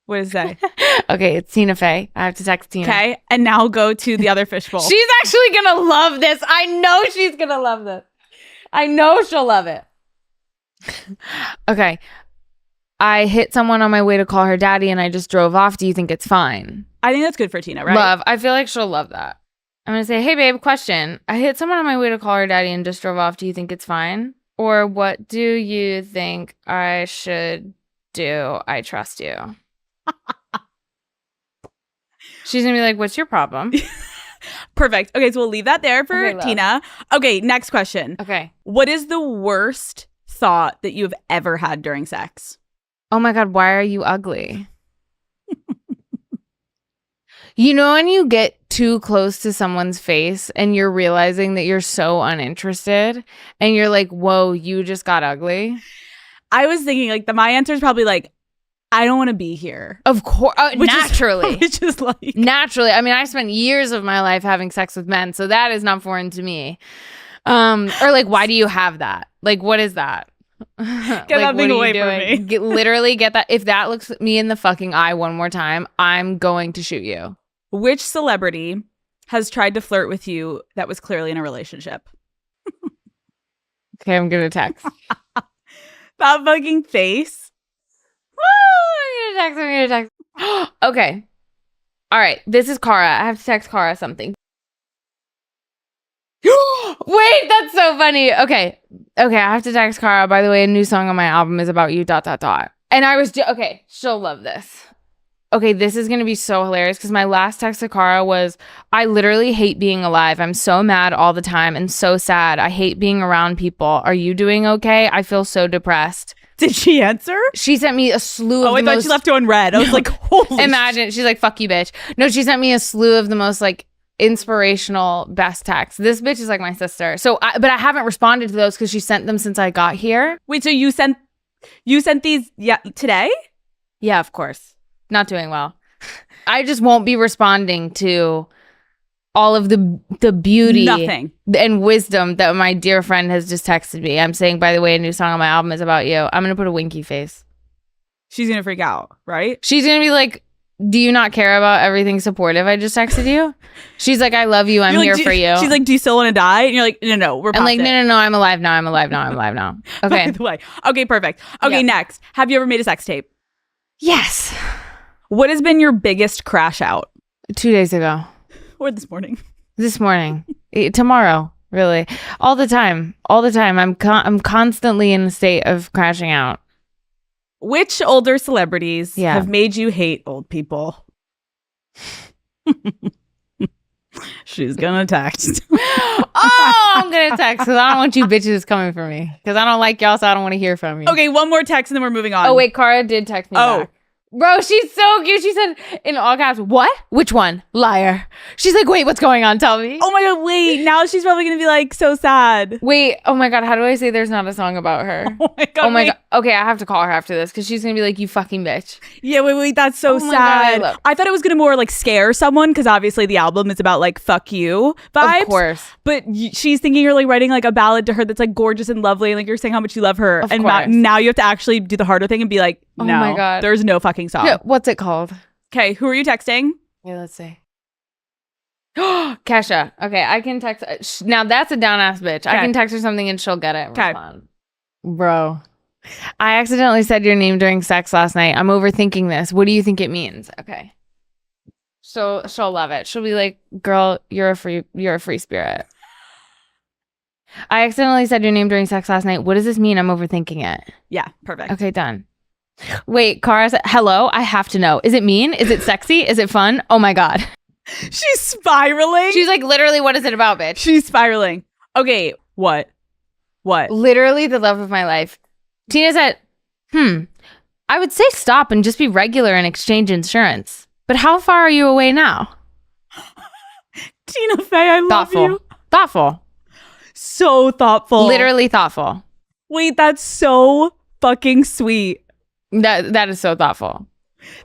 What does it say? Okay, it's Tina Fey. I have to text Tina. Okay. And now go to the other fishbowl. She's actually going to love this. I know she's going to love this. I know she'll love it. Okay. I hit someone on my way to Call Her Daddy and I just drove off. Do you think it's fine? I think that's good for Tina, right? Love. I feel like she'll love that. I'm going to say, hey, babe, question. I hit someone on my way to Call Her Daddy and just drove off. Do you think it's fine? Or what do you think I should do? I trust you. She's going to be like, what's your problem? Perfect. Okay, so we'll leave that there for Okay, love. Tina. Okay, next question. Okay. What is the worst thought that you've ever had during sex? Oh my God, why are you ugly? You know when you get too close to someone's face and you're realizing that you're so uninterested and you're like, whoa, you just got ugly? I was thinking like my answer is probably like, I don't want to be here. Of course. Naturally. Which is like Naturally. I mean, I spent years of my life having sex with men, so that is not foreign to me. Or like, why do you have that? Like, what is that? Get that thing away from me. Literally get that. If that looks me in the fucking eye one more time, I'm going to shoot you. Which celebrity has tried to flirt with you that was clearly in a relationship? Okay, I'm going to text. That fucking face. I'm going to text. Okay. All right. This is Cara. I have to text Cara something. Wait, that's so funny. Okay. I have to text Cara. By the way, a new song on my album is about you, ... And I was, okay, she'll love this. Okay, this is going to be so hilarious because my last text to Cara was, I literally hate being alive. I'm so mad all the time and so sad. I hate being around people. Are you doing okay? I feel so depressed. Did she answer? She sent me a slew of I thought she left you on red. I was like, holy Imagine. She's like, fuck you, bitch. No, she sent me a slew of the most like inspirational best texts. This bitch is like my sister. But I haven't responded to those because she sent them since I got here. Wait, so you sent these today? Yeah, of course. Not doing well. I just won't be responding to all of the beauty Nothing. and wisdom that my dear friend has just texted me. I'm saying, by the way, a new song on my album is about you. I'm going to put a winky face. She's going to freak out, right? She's going to be like, do you not care about everything supportive I just texted you? She's like, I love you. I'm You're here like, for you. She's like, do you still want to die? And you're like, no, we're I'm like, past it. no, I'm alive now. I'm alive now. I'm alive now. Okay. By the way. Okay, perfect. Okay, Yep. next. Have you ever made a sex tape? Yes. What has been your biggest crash out? 2 days ago. Or this morning? This morning. Tomorrow. Really. All the time. I'm constantly in a state of crashing out. Which older celebrities Yeah. have made you hate old people? She's gonna text. Oh, I'm going to text because I don't want you bitches coming for me. Because I don't like y'all, so I don't want to hear from you. Okay, one more text and then we're moving on. Oh, wait. Cara did text me back. Bro, she's so cute. She said in all caps, what? Which one? Liar. She's like, wait, what's going on? Tell me. Oh my god, wait. Now she's probably gonna be like so sad. Wait. Oh my God. How do I say there's not a song about her? Oh my god. Oh my wait. God. Okay, I have to call her after this because she's going to be like, you fucking bitch. Yeah, wait. That's so Oh my God, sad. I thought it was gonna more like scare someone because obviously the album is about like fuck you vibes. Of course. But she's thinking you're like writing like a ballad to her that's like gorgeous and lovely and like you're saying how much you love her. Of And course. now you have to actually do the harder thing and be like, Oh no, my God. there's no fucking song. Yeah, what's it called? Okay, who are you texting? Yeah, let's see. Kesha. Okay, I can text. Now that's a down ass bitch. I Okay. can text her something and she'll get it. Okay. Respond. Bro, I accidentally said your name during sex last night. I'm overthinking this. What do you think it means? Okay. So she'll love it. She'll be like, "Girl, you're a free spirit." I accidentally said your name during sex last night. What does this mean? I'm overthinking it. Yeah, perfect. Okay, done. Wait, Cara said, hello? I have to know. Is it mean? Is it sexy? Is it fun? Oh my God. She's spiraling. She's like, literally, what is it about, bitch? She's spiraling. Okay, what? Literally the love of my life. Tina said, I would say stop and just be regular and exchange insurance. But how far are you away now? Tina Fey, I love you. Thoughtful. So thoughtful. Literally thoughtful. Wait, that's so fucking sweet. That is so thoughtful.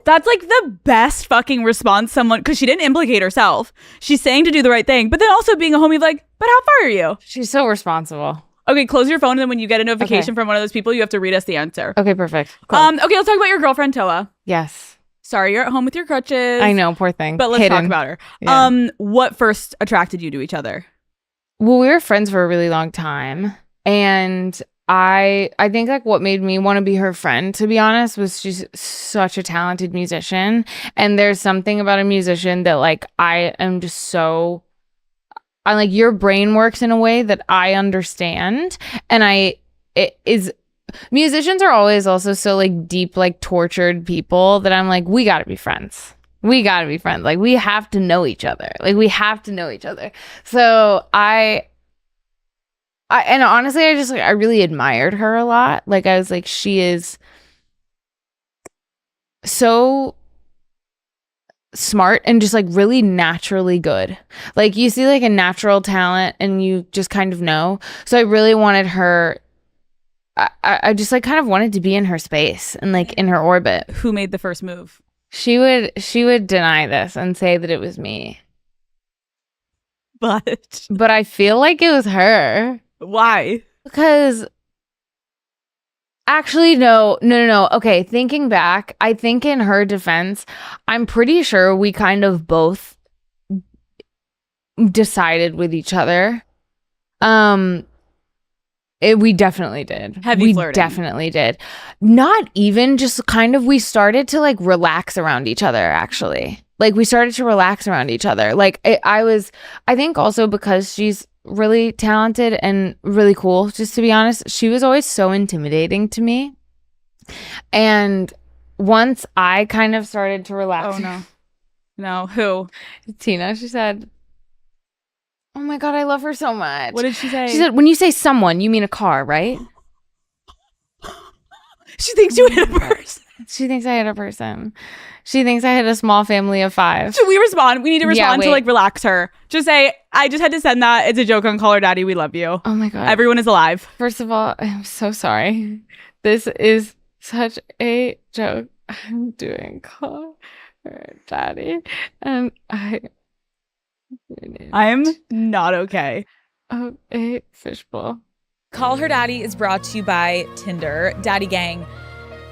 That's like the best fucking response someone, because she didn't implicate herself. She's saying to do the right thing, but then also being a homie like, but how far are you? She's so responsible. Okay, close your phone, and then when you get a notification from one of those people, you have to read us the answer. Okay, perfect. Cool. Okay, let's talk about your girlfriend, Toa. Yes. Sorry, you're at home with your crutches. I know, poor thing. But let's talk Hidden. about her. Yeah. What first attracted you to each other? Well, we were friends for a really long time. And I think like what made me want to be her friend, to be honest, was she's such a talented musician. And there's something about a musician that like I am just so I like your brain works in a way that I understand. And musicians are always also so like deep, like tortured people that I'm like, we gotta be friends. We gotta be friends. Like we have to know each other. So I and honestly, I really admired her a lot. Like I was like, she is so smart and just like really naturally good. Like you see like a natural talent and you just kind of know. So I really wanted her. I just like kind of wanted to be in her space and like in her orbit. Who made the first move? She would deny this and say that it was me. But I feel like it was her. Why? Because actually, no. Okay, thinking back, I think in her defense, I'm pretty sure we kind of both decided with each other. We definitely did. Heavy flirting. We definitely did. Not even just kind of, we started to like relax around each other, actually. Like we started to relax around each other. Like I think also because she's really talented and really cool, just to be honest, she was always so intimidating to me. And once I kind of started to relax. Oh no. No, who? Tina, she said, oh my God, I love her so much. What did she say? She said, when you say someone, you mean a car, right? She thinks you hit a person. She thinks I hit a person. She thinks I hit a small family of 5. Should we respond? We need to respond to wait. like relax her. Just say, I just had to send that. It's a joke on Call Her Daddy. We love you. Oh my God. Everyone is alive. First of all, I'm so sorry. This is such a joke. I'm doing Call Her Daddy. And I'm not okay. of a fishbowl. Call Her Daddy is brought to you by Tinder. Daddy Gang,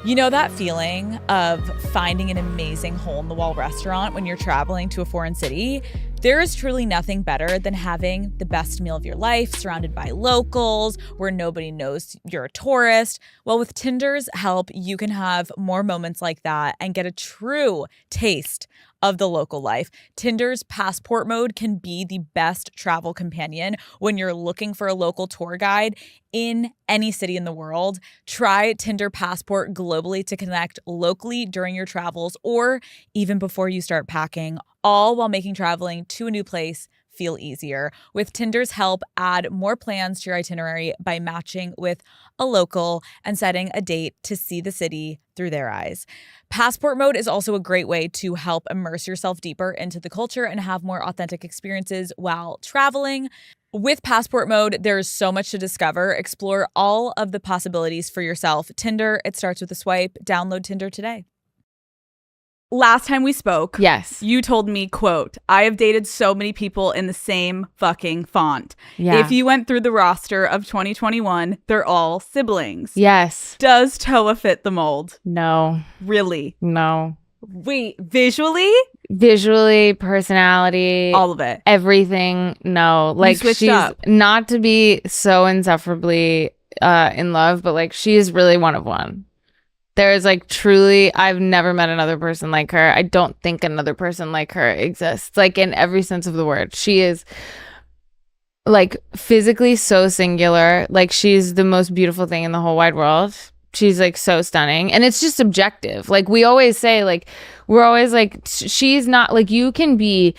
You know that feeling of finding an amazing hole-in-the-wall restaurant when you're traveling to a foreign city? There is truly nothing better than having the best meal of your life surrounded by locals where nobody knows you're a tourist. Well, with Tinder's help, you can have more moments like that and get a true taste of the local life. Tinder's passport mode can be the best travel companion when you're looking for a local tour guide in any city in the world. Try Tinder Passport globally to connect locally during your travels or even before you start packing, all while making traveling to a new place feel easier. With Tinder's help, add more plans to your itinerary by matching with a local and setting a date to see the city through their eyes. Passport mode is also a great way to help immerse yourself deeper into the culture and have more authentic experiences while traveling. With Passport mode, there's so much to discover. Explore all of the possibilities for yourself. Tinder, it starts with a swipe. Download Tinder today. Last time we spoke, Yes. you told me, quote, I have dated so many people in the same fucking font. Yeah. If you went through the roster of 2021, they're all siblings. Yes. Does Toa fit the mold? No. Really? No. Wait, visually? Visually, personality, All of it. everything. No. Like, switched she's up. not to be so insufferably in love, but like, she is really one of one. There is like truly, I've never met another person like her. I don't think another person like her exists. Like, in every sense of the word. She is like physically so singular. Like, she's the most beautiful thing in the whole wide world. She's like so stunning. And it's just subjective. Like, we always say, like, we're always like, she's not like, you can be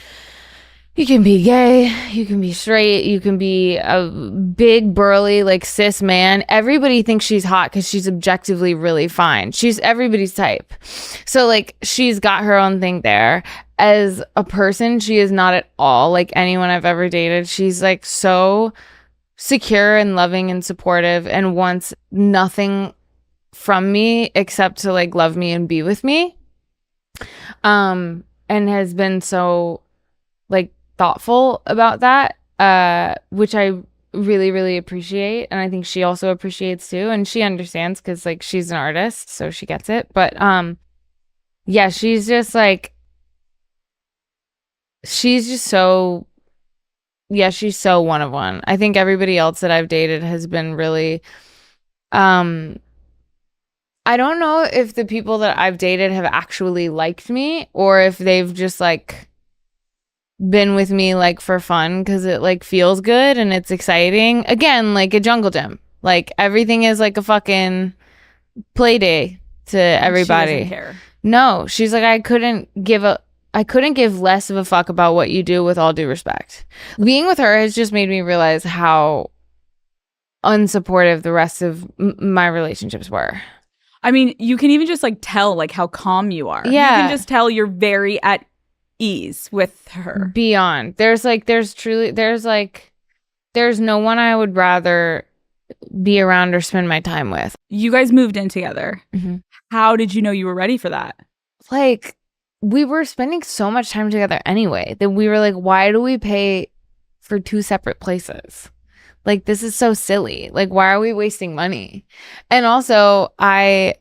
gay, you can be straight, you can be a big, burly, like cis man. Everybody thinks she's hot because she's objectively really fine. She's everybody's type. So like, she's got her own thing there. As a person, she is not at all like anyone I've ever dated. She's like so secure and loving and supportive and wants nothing from me except to like love me and be with me. And has been so like thoughtful about that, which I really, really appreciate. And I think she also appreciates too. And she understands because like she's an artist, so she gets it. But yeah, she's just like, she's just so, yeah, she's so one of one. I think everybody else that I've dated has been really, I don't know if the people that I've dated have actually liked me or if they've just like been with me like for fun because it like feels good and it's exciting. Again, like a jungle gym. Like everything is like a fucking play day to everybody. She doesn't care. No, she's like, I couldn't give less of a fuck about what you do with all due respect. Being with her has just made me realize how unsupportive the rest of my relationships were. I mean, you can even just like tell like how calm you are. Yeah. You can just tell you're very at ease with her. Beyond. There's no one I would rather be around or spend my time with. You guys moved in together. Mm-hmm. How did you know you were ready for that? Like, we were spending so much time together anyway that we were like, why do we pay for two separate places? Like, this is so silly. Like, why are we wasting money? And also, I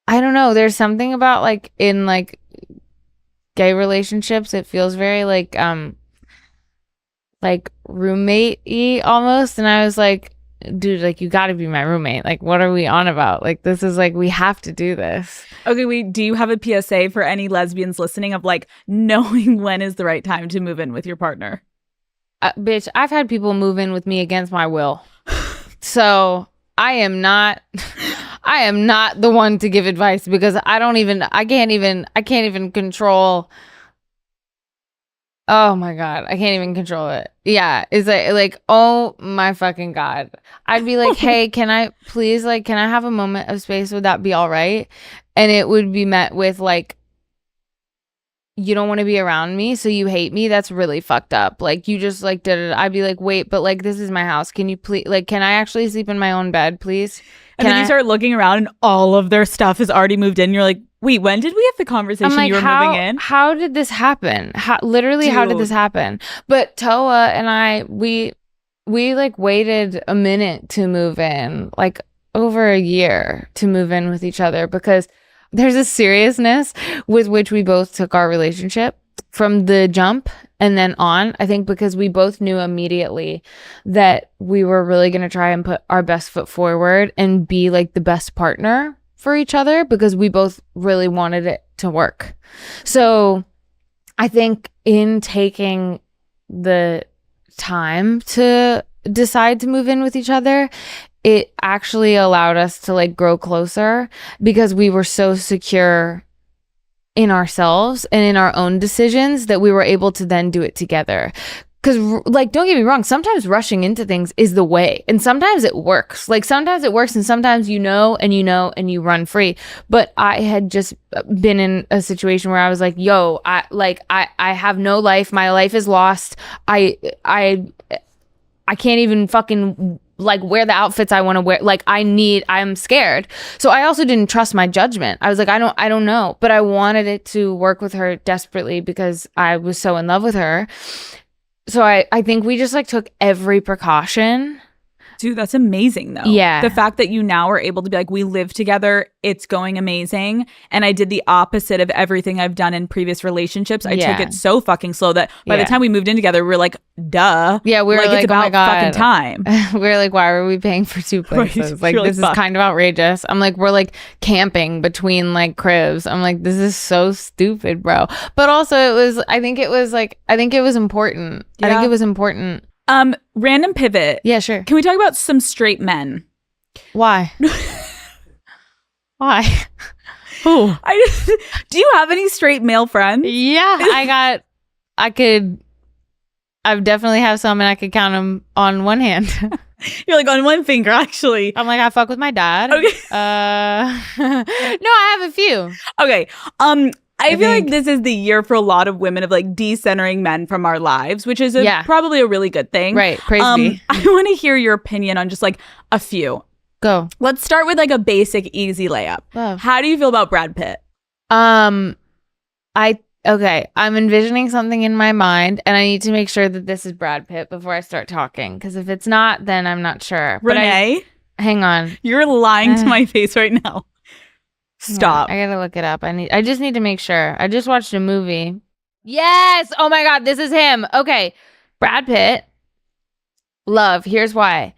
don't know. There's something about like in like gay relationships, it feels very like roommate-y almost. And I was like, dude, like you got to be my roommate. Like, what are we on about? Like, this is like, we have to do this. Okay, wait, do you have a PSA for any lesbians listening of like knowing when is the right time to move in with your partner? Bitch, I've had people move in with me against my will. So I am not the one to give advice because I can't even control. Oh my God. I can't even control it. Yeah. It's like, oh my fucking God. I'd be like, hey, can I have a moment of space? Would that be all right? And it would be met with like, you don't want to be around me, so you hate me. That's really fucked up. Like, you just like did it. I'd be like, wait, but like, this is my house. Can you please, like, can I actually sleep in my own bed, please? And then you start looking around and all of their stuff is already moved in. You're like, wait, when did we have the conversation like, you were moving in? How did this happen? How did this happen? But Toa and I, we like waited a minute to move in. Like, over a year to move in with each other because there's a seriousness with which we both took our relationship from the jump and then on. I think because we both knew immediately that we were really going to try and put our best foot forward and be like the best partner for each other because we both really wanted it to work. So I think in taking the time to decide to move in with each other, it actually allowed us to like grow closer because we were so secure in ourselves and in our own decisions that we were able to then do it together. Because like, don't get me wrong, sometimes rushing into things is the way, and sometimes it works. Like sometimes it works and sometimes you know and you run free. But I had just been in a situation where I was like, yo, I have no life. My life is lost. I can't even fucking like wear the outfits I want to wear. Like I'm scared. So I also didn't trust my judgment. I was like, I don't know. But I wanted it to work with her desperately because I was so in love with her. So I think we just like took every precaution. Dude, that's amazing though. Yeah. The fact that you now are able to be like, we live together, it's going amazing. And I did the opposite of everything I've done in previous relationships. I took it so fucking slow that by the time we moved in together, we were like, duh. Yeah, we were like, it's about oh my God. fucking time. We were like, why are we paying for two places? Right. Like, You're like, this fuck. is kind of outrageous. I'm like, we're like camping between like cribs. I'm like, this is so stupid, bro. But also I think it was important. I think it was important. Random pivot. Yeah, sure. Can we talk about some straight men? Why? Why? Who? Do you have any straight male friends? Yeah, I definitely have some and I could count them on one hand. You're like on one finger, actually. I'm like, I fuck with my dad. Okay. No, I have a few. Okay. I feel like this is the year for a lot of women of like decentering men from our lives, which is probably a really good thing. Right. Praise be. I want to hear your opinion on just like a few. Go. Let's start with like a basic easy layup. Love. How do you feel about Brad Pitt? I'm envisioning something in my mind and I need to make sure that this is Brad Pitt before I start talking. Because if it's not, then I'm not sure. Renee? Hang on. You're lying to my face right now. Stop. I gotta look it up. I just need to make sure. I just watched a movie. Yes! Oh my God, this is him. Okay. Brad Pitt. Love. Here's why.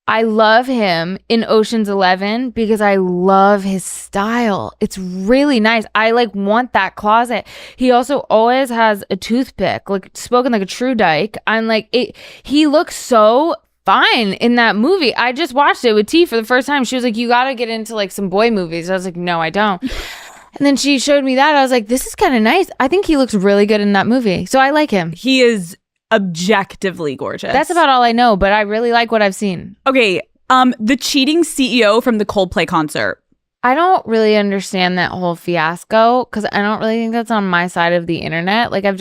I love him in Ocean's 11 because I love his style. It's really nice. I like want that closet. He also always has a toothpick, like spoken like a true dyke. I'm like, he looks so fine in that movie. I just watched it with T for the first time. She was like, you gotta get into like some boy movies. I was like, no, I don't. And then she showed me that. I was like, this is kind of nice. I think he looks really good in that movie. So I like him. He is objectively gorgeous. That's about all I know, but I really like what I've seen. Okay. The cheating CEO from the Coldplay concert. I don't really understand that whole fiasco because I don't really think that's on my side of the internet. Like I've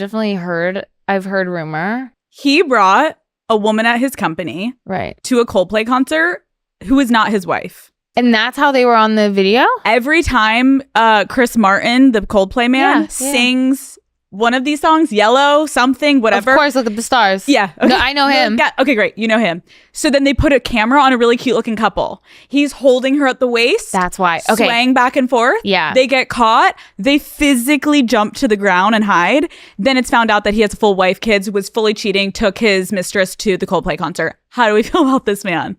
heard rumor. He brought a woman at his company to a Coldplay concert who is not his wife. And that's how they were on the video? Every time Chris Martin, the Coldplay man, sings one of these songs, Yellow, something, whatever. Of course, Look at the Stars. Yeah. Okay. No, I know him. Okay, great. You know him. So then they put a camera on a really cute looking couple. He's holding her at the waist. That's why. Okay. Swaying back and forth. Yeah. They get caught. They physically jump to the ground and hide. Then it's found out that he has a full wife, kids, was fully cheating, took his mistress to the Coldplay concert. How do we feel about this man?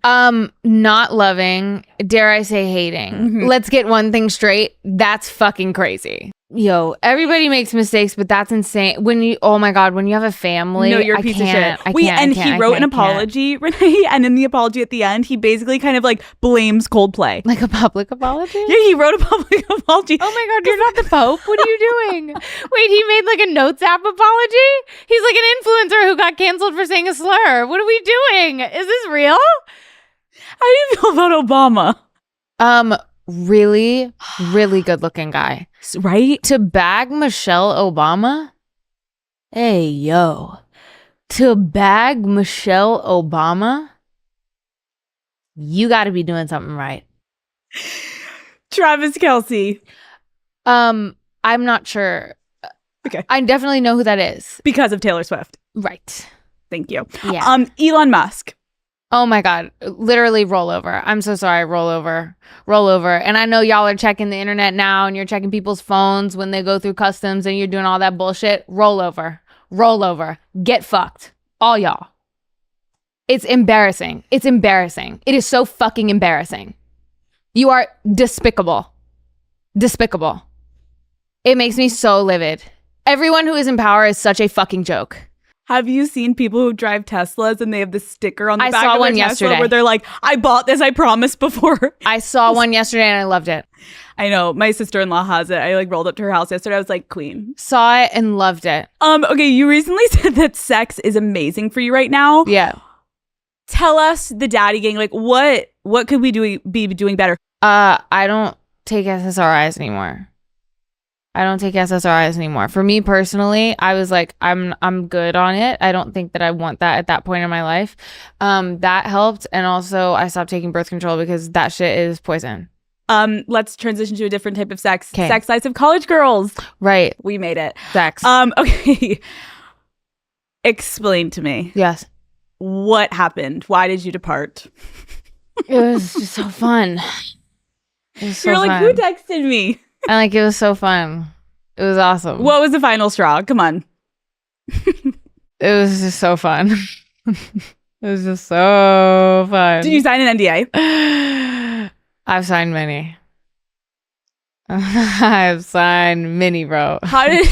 Not loving, dare I say hating. Mm-hmm. Let's get one thing straight. That's fucking crazy. Yo, everybody makes mistakes, but that's insane. Oh my God, when you have a family, no, you're a piece of shit. He wrote an apology, Renee, and in the apology at the end, he basically kind of like blames Coldplay. Like a public apology? Yeah, he wrote a public apology. Oh my God, you're not the Pope? What are you doing? Wait, he made like a Notes app apology? He's like an influencer who got canceled for saying a slur. What are we doing? Is this real? How do you feel about Obama? Really, really good looking guy. Right? To bag Michelle Obama? Hey, yo. To bag Michelle Obama? You got to be doing something right. Travis Kelce. I'm not sure. Okay. I definitely know who that is. Because of Taylor Swift. Right. Thank you. Yeah. Elon Musk. Oh my God. Literally roll over. I'm so sorry. Roll over. Roll over. And I know y'all are checking the internet now and you're checking people's phones when they go through customs and you're doing all that bullshit. Roll over. Roll over. Get fucked. All y'all. It's embarrassing. It's embarrassing. It is so fucking embarrassing. You are despicable. Despicable. It makes me so livid. Everyone who is in power is such a fucking joke. Have you seen people who drive Teslas and they have the sticker on the I back saw of their one Tesla yesterday. where they're like, I bought this, I promised before. I saw one yesterday and I loved it. I know. My sister-in-law has it. I like rolled up to her house yesterday. I was like, queen. Saw it and loved it. Okay, you recently said that sex is amazing for you right now. Yeah. Tell us, the daddy gang, like what could we be doing better? I don't take SSRIs anymore. For me personally, I was like, I'm good on it. I don't think that I want that at that point in my life. That helped. And also I stopped taking birth control because that shit is poison. Let's transition to a different type of sex. 'Kay. Sex lives of college girls. Right. We made it. Sex. Okay. Explain to me. Yes. What happened? Why did you depart? It was just so fun. It was so You're like, fun. who texted me? And like, it was so fun. It was awesome. What was the final straw? Come on. It was just so fun. It was just so fun. Did you sign an NDA? I've signed many. I've signed many, bro. How did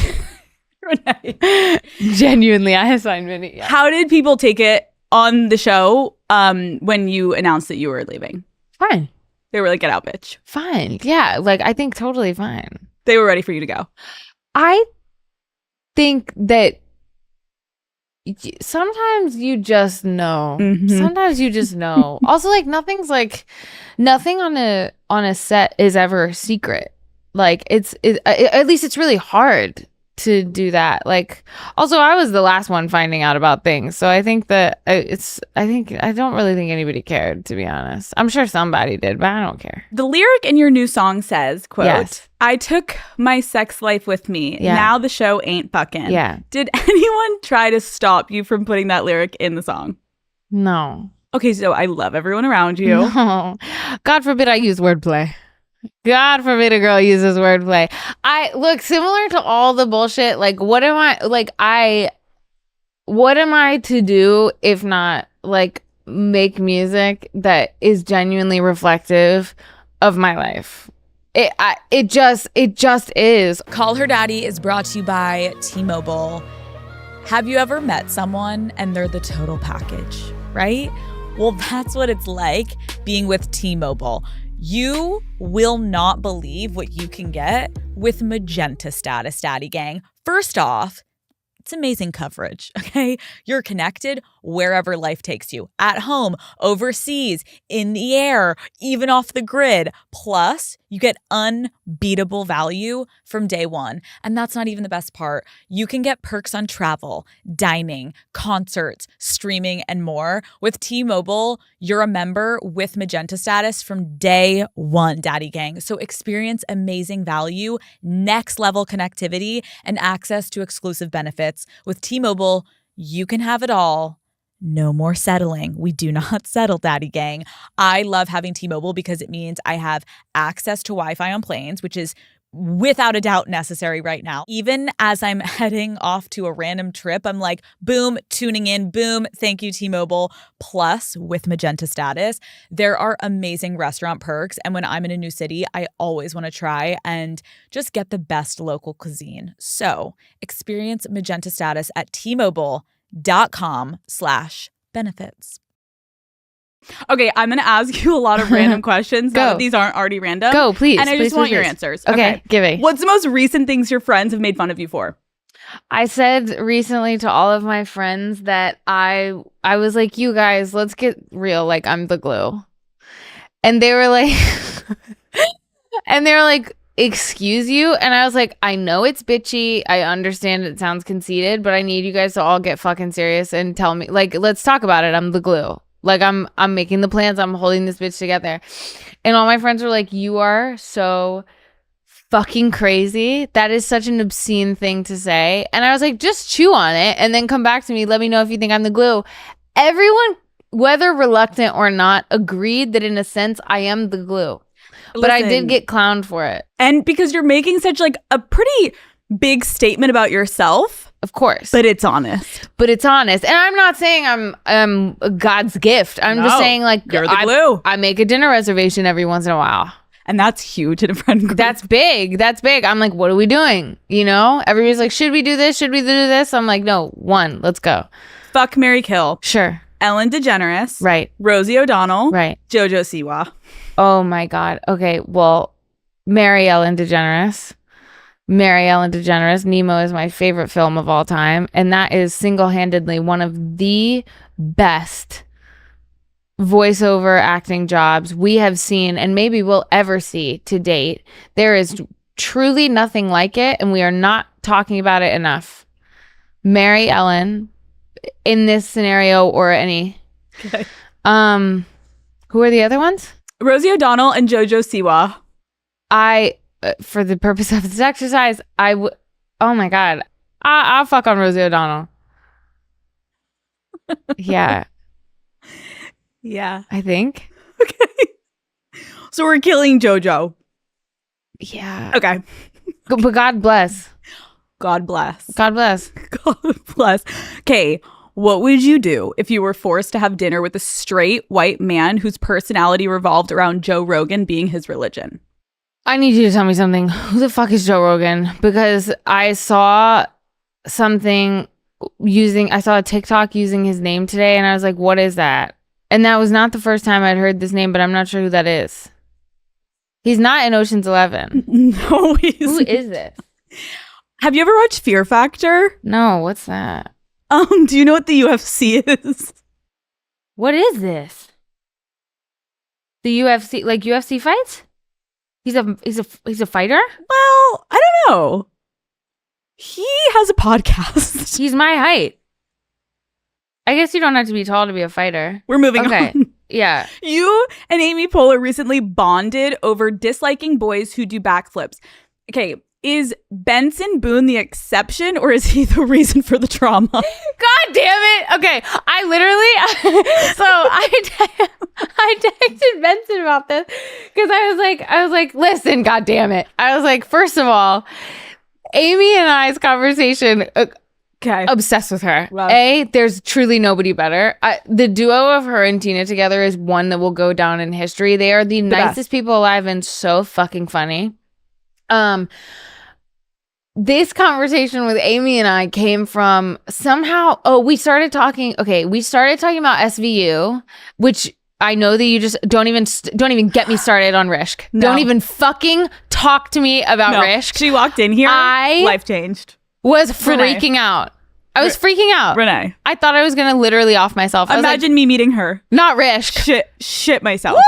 Renee, Genuinely, I have signed many. Yeah. how did people take it on the show when you announced that you were leaving? Fine. They were like, get out, bitch. Fine. Yeah. Like, I think totally fine. They were ready for you to go. I think that sometimes you just know. Mhm. Sometimes you just know. Also, like, nothing on a set is ever a secret. Like, at least it's really hard to do that. Like, also, I was the last one finding out about things, so I think that I don't really think anybody cared, to be honest. I'm sure somebody did, but I don't care. The lyric in your new song says, quote, Yes. I took my sex life with me. Yeah. Now the show ain't fucking. Yeah. Did anyone try to stop you from putting that lyric in the song? No. Okay, so I love everyone around you. No. God forbid I use wordplay. God forbid a girl uses wordplay. I look, similar to all the bullshit. Like, what am I to do if not like make music that is genuinely reflective of my life? It just is. Call Her Daddy is brought to you by T-Mobile. Have you ever met someone and they're the total package, right? Well, that's what it's like being with T-Mobile. You will not believe what you can get with Magenta Status, Daddy Gang. First off, it's amazing coverage, okay? You're connected wherever life takes you. At home, overseas, in the air, even off the grid. Plus, you get unbeatable value from day one. And that's not even the best part. You can get perks on travel, dining, concerts, streaming, and more. With T-Mobile, you're a member with Magenta Status from day one, Daddy Gang. So experience amazing value, next level connectivity, and access to exclusive benefits. With T-Mobile, you can have it all. No more settling. We do not settle, Daddy Gang. I love having T-Mobile because it means I have access to Wi-Fi on planes, which is without a doubt necessary right now. Even as I'm heading off to a random trip, I'm like, boom, tuning in, boom, thank you, T-Mobile. Plus, with Magenta Status, there are amazing restaurant perks. And when I'm in a new city, I always want to try and just get the best local cuisine. So experience Magenta Status at T-Mobile.com/benefits. Okay, I'm going to ask you a lot of random questions. Go. Now that these aren't already random. Go, please. And I just please, want please, your please. answers. Okay, give me. What's the most recent things your friends have made fun of you for? I said recently to all of my friends that I was like, you guys, let's get real. Like, I'm the glue. And they were like, excuse you? And I was like, I know it's bitchy. I understand it sounds conceited, but I need you guys to all get fucking serious and tell me, like, let's talk about it. I'm the glue. Like, I'm making the plans. I'm holding this bitch together. And all my friends were like, you are so fucking crazy. That is such an obscene thing to say. And I was like, just chew on it and then come back to me. Let me know if you think I'm the glue. Everyone whether reluctant or not, agreed that in a sense I am the glue. But I did get clowned for it. And because you're making such like a pretty big statement about yourself. Of course. But it's honest. And I'm not saying I'm God's gift. I'm just saying like you're the glue. I make a dinner reservation every once in a while. And that's huge in a friend group. That's big. I'm like, what are we doing? You know? Everybody's like, should we do this? Should we do this? I'm like, no, let's go. Fuck, marry, kill. Sure. Ellen DeGeneres. Right. Rosie O'Donnell. Right. Jojo Siwa. Oh my God. Okay. Well, marry Ellen DeGeneres. Nemo is my favorite film of all time. And that is single-handedly one of the best voiceover acting jobs we have seen and maybe we'll ever see to date. There is truly nothing like it, and we are not talking about it enough. Marry Ellen in this scenario or any. Okay. Who are the other ones? Rosie O'Donnell and Jojo Siwa. For the purpose of this exercise, oh my God, I'll fuck on Rosie O'Donnell. Yeah. Yeah. I think. Okay. So we're killing Jojo. Yeah. Okay. But God bless. God bless. God bless. God bless. Okay. What would you do if you were forced to have dinner with a straight white man whose personality revolved around Joe Rogan being his religion? I need you to tell me something. Who the fuck is Joe Rogan? Because I saw a TikTok using his name today, and I was like, what is that? And that was not the first time I'd heard this name, but I'm not sure who that is. He's not in Ocean's 11. No, Who is this? Have you ever watched Fear Factor? No, what's that? Do you know what the UFC is? What is this? The UFC, like UFC fights? He's a fighter? Well, I don't know. He has a podcast. He's my height. I guess you don't have to be tall to be a fighter. We're moving Okay. on. Yeah. You and Amy Poehler recently bonded over disliking boys who do backflips. Okay, is Benson Boone the exception or is he the reason for the trauma? God damn it. Okay. I texted Benson about this because I was like, listen, God damn it. I was like, first of all, Amy and I's conversation, Okay. obsessed with her. Love. There's truly nobody better. The duo of her and Tina together is one that will go down in history. They are the nicest best. people alive and so fucking funny. This conversation with Amy and I came from somehow. We started talking about SVU, which I know that you just don't even get me started on Rishk. No. Don't even fucking talk to me about Rishk. She walked in here. I- life changed. Was Renee. freaking out. I was freaking out. Renee. I thought I was gonna literally off myself. I was like, Imagine me meeting her. not Rishk. Shit myself. Woo!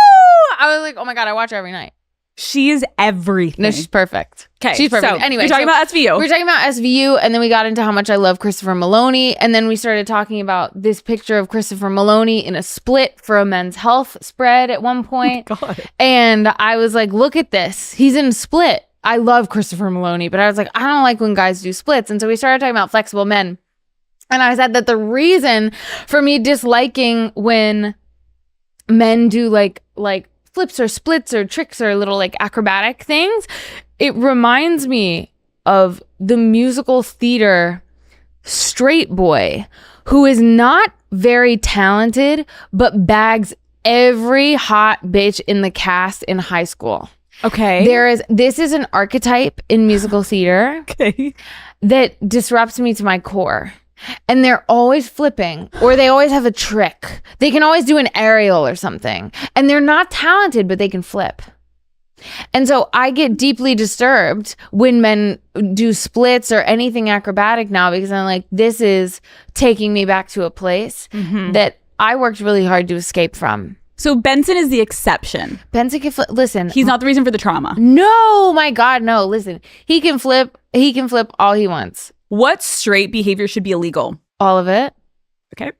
I was like, oh my God, I watch her every night. She is everything. No, she's perfect. Okay, She's perfect. so Anyway, we're talking about SVU. We were talking about SVU, and then we got into how much I love Christopher Maloney, and then we started talking about this picture of Christopher Maloney in a split for a Men's Health spread at one point. God. And I was like, look at this. He's in a split. I love Christopher Maloney, but I was like, I don't like when guys do splits. And so we started talking about flexible men. And I said that the reason for me disliking when men do like flips or splits or tricks or little like acrobatic things, it reminds me of the musical theater straight boy who is not very talented, but bags every hot bitch in the cast in high school. Okay. This is an archetype in musical theater Okay. that disrupts me to my core. And they're always flipping, or they always have a trick. They can always do an aerial or something. And they're not talented, but they can flip. And so I get deeply disturbed when men do splits or anything acrobatic now, because I'm like, this is taking me back to a place that I worked really hard to escape from. So Benson is the exception. Benson can flip. Listen, He's not the reason for the trauma. no, my God, no. Listen, he can flip. He can flip all he wants. What straight behavior should be illegal? All of it. Okay.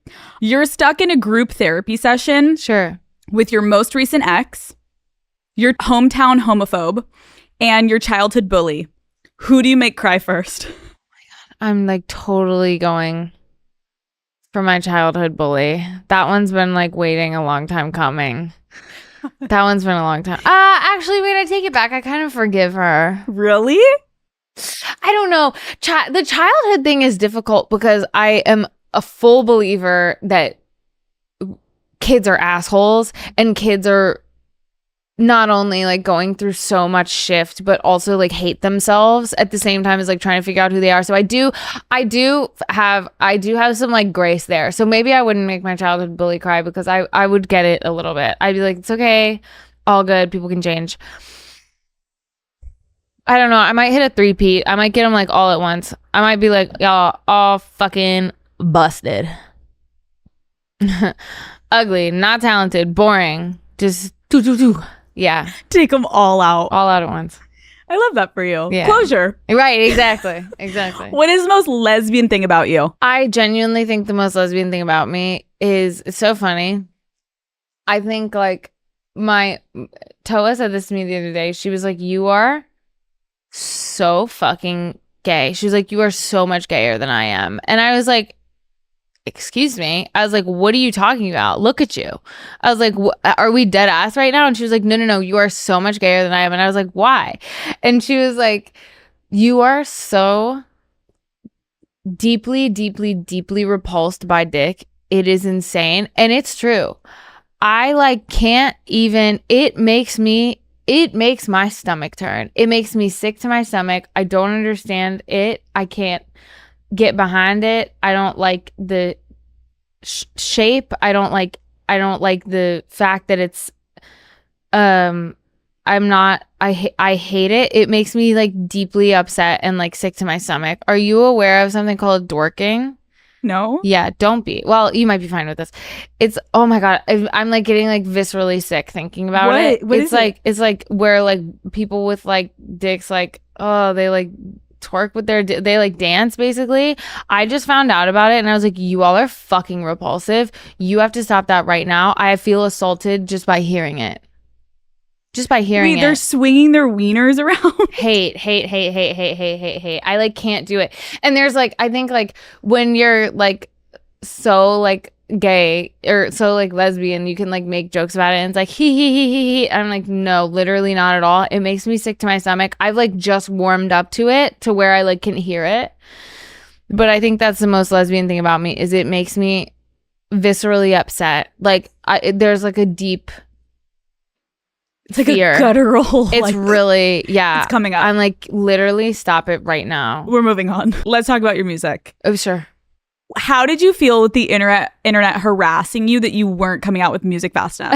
You're stuck in a group therapy session Sure. with your most recent ex, your hometown homophobe, and your childhood bully. Who do you make cry first? I'm like totally going. for my childhood bully. That one's been like waiting a long time coming. That one's been a long time. Actually, wait, I take it back. I kind of forgive her. Really? I don't know. The childhood thing is difficult because I am a full believer that kids are assholes and kids are not only like going through so much shift, but also like hate themselves at the same time as like trying to figure out who they are. So I do have some like grace there. So maybe I wouldn't make my childhood bully cry because I would get it a little bit. I'd be like, it's okay, all good, people can change. I don't know. I might hit a 3-peat. I might get them like all at once. I might be like, y'all all fucking busted. Ugly, not talented, boring, just do. Yeah. Take them all out. All out at once. I love that for you. Yeah. Closure. Right, exactly. Exactly. What is the most lesbian thing about you? I genuinely think the most lesbian thing about me is, it's so funny. I think like Toa said this to me the other day. She was like, you are so fucking gay. She was like, you are so much gayer than I am. And I was like, excuse me. I was like, what are you talking about? Look at you. I was like, are we dead ass right now? And she was like, no, you are so much gayer than I am. And I was like, why? And she was like, you are so deeply repulsed by dick. It is insane. And it's true. I like can't even, it makes my stomach turn. It makes me sick to my stomach. I don't understand it. I can't get behind it. I don't like the shape. I don't like the fact that it's I hate it. It makes me like deeply upset and like sick to my stomach. Are you aware of something called dorking? No. Yeah, don't be. Well, you might be fine with this. It's, oh my God, I'm like getting like viscerally sick thinking about it. It's like where like people with like dicks like, oh, they like twerk with they like dance basically. I just found out about it and I was like, you all are fucking repulsive. You have to stop that right now. I feel assaulted just by hearing it. Wait, they're swinging their wieners around? Hate. I like can't do it. And there's like, I think like when you're like so like gay or so like lesbian, you can like make jokes about it and it's like he. I'm like, no, literally not at all. It makes me sick to my stomach. I've like just warmed up to it to where I like can hear it. But I think that's the most lesbian thing about me is it makes me viscerally upset. Like there's like a deep It's like fear. A guttural. It's like, really, yeah. It's coming up. I'm like, literally stop it right now. We're moving on. Let's talk about your music. Oh, sure. How did you feel with the internet harassing you that you weren't coming out with music fast enough?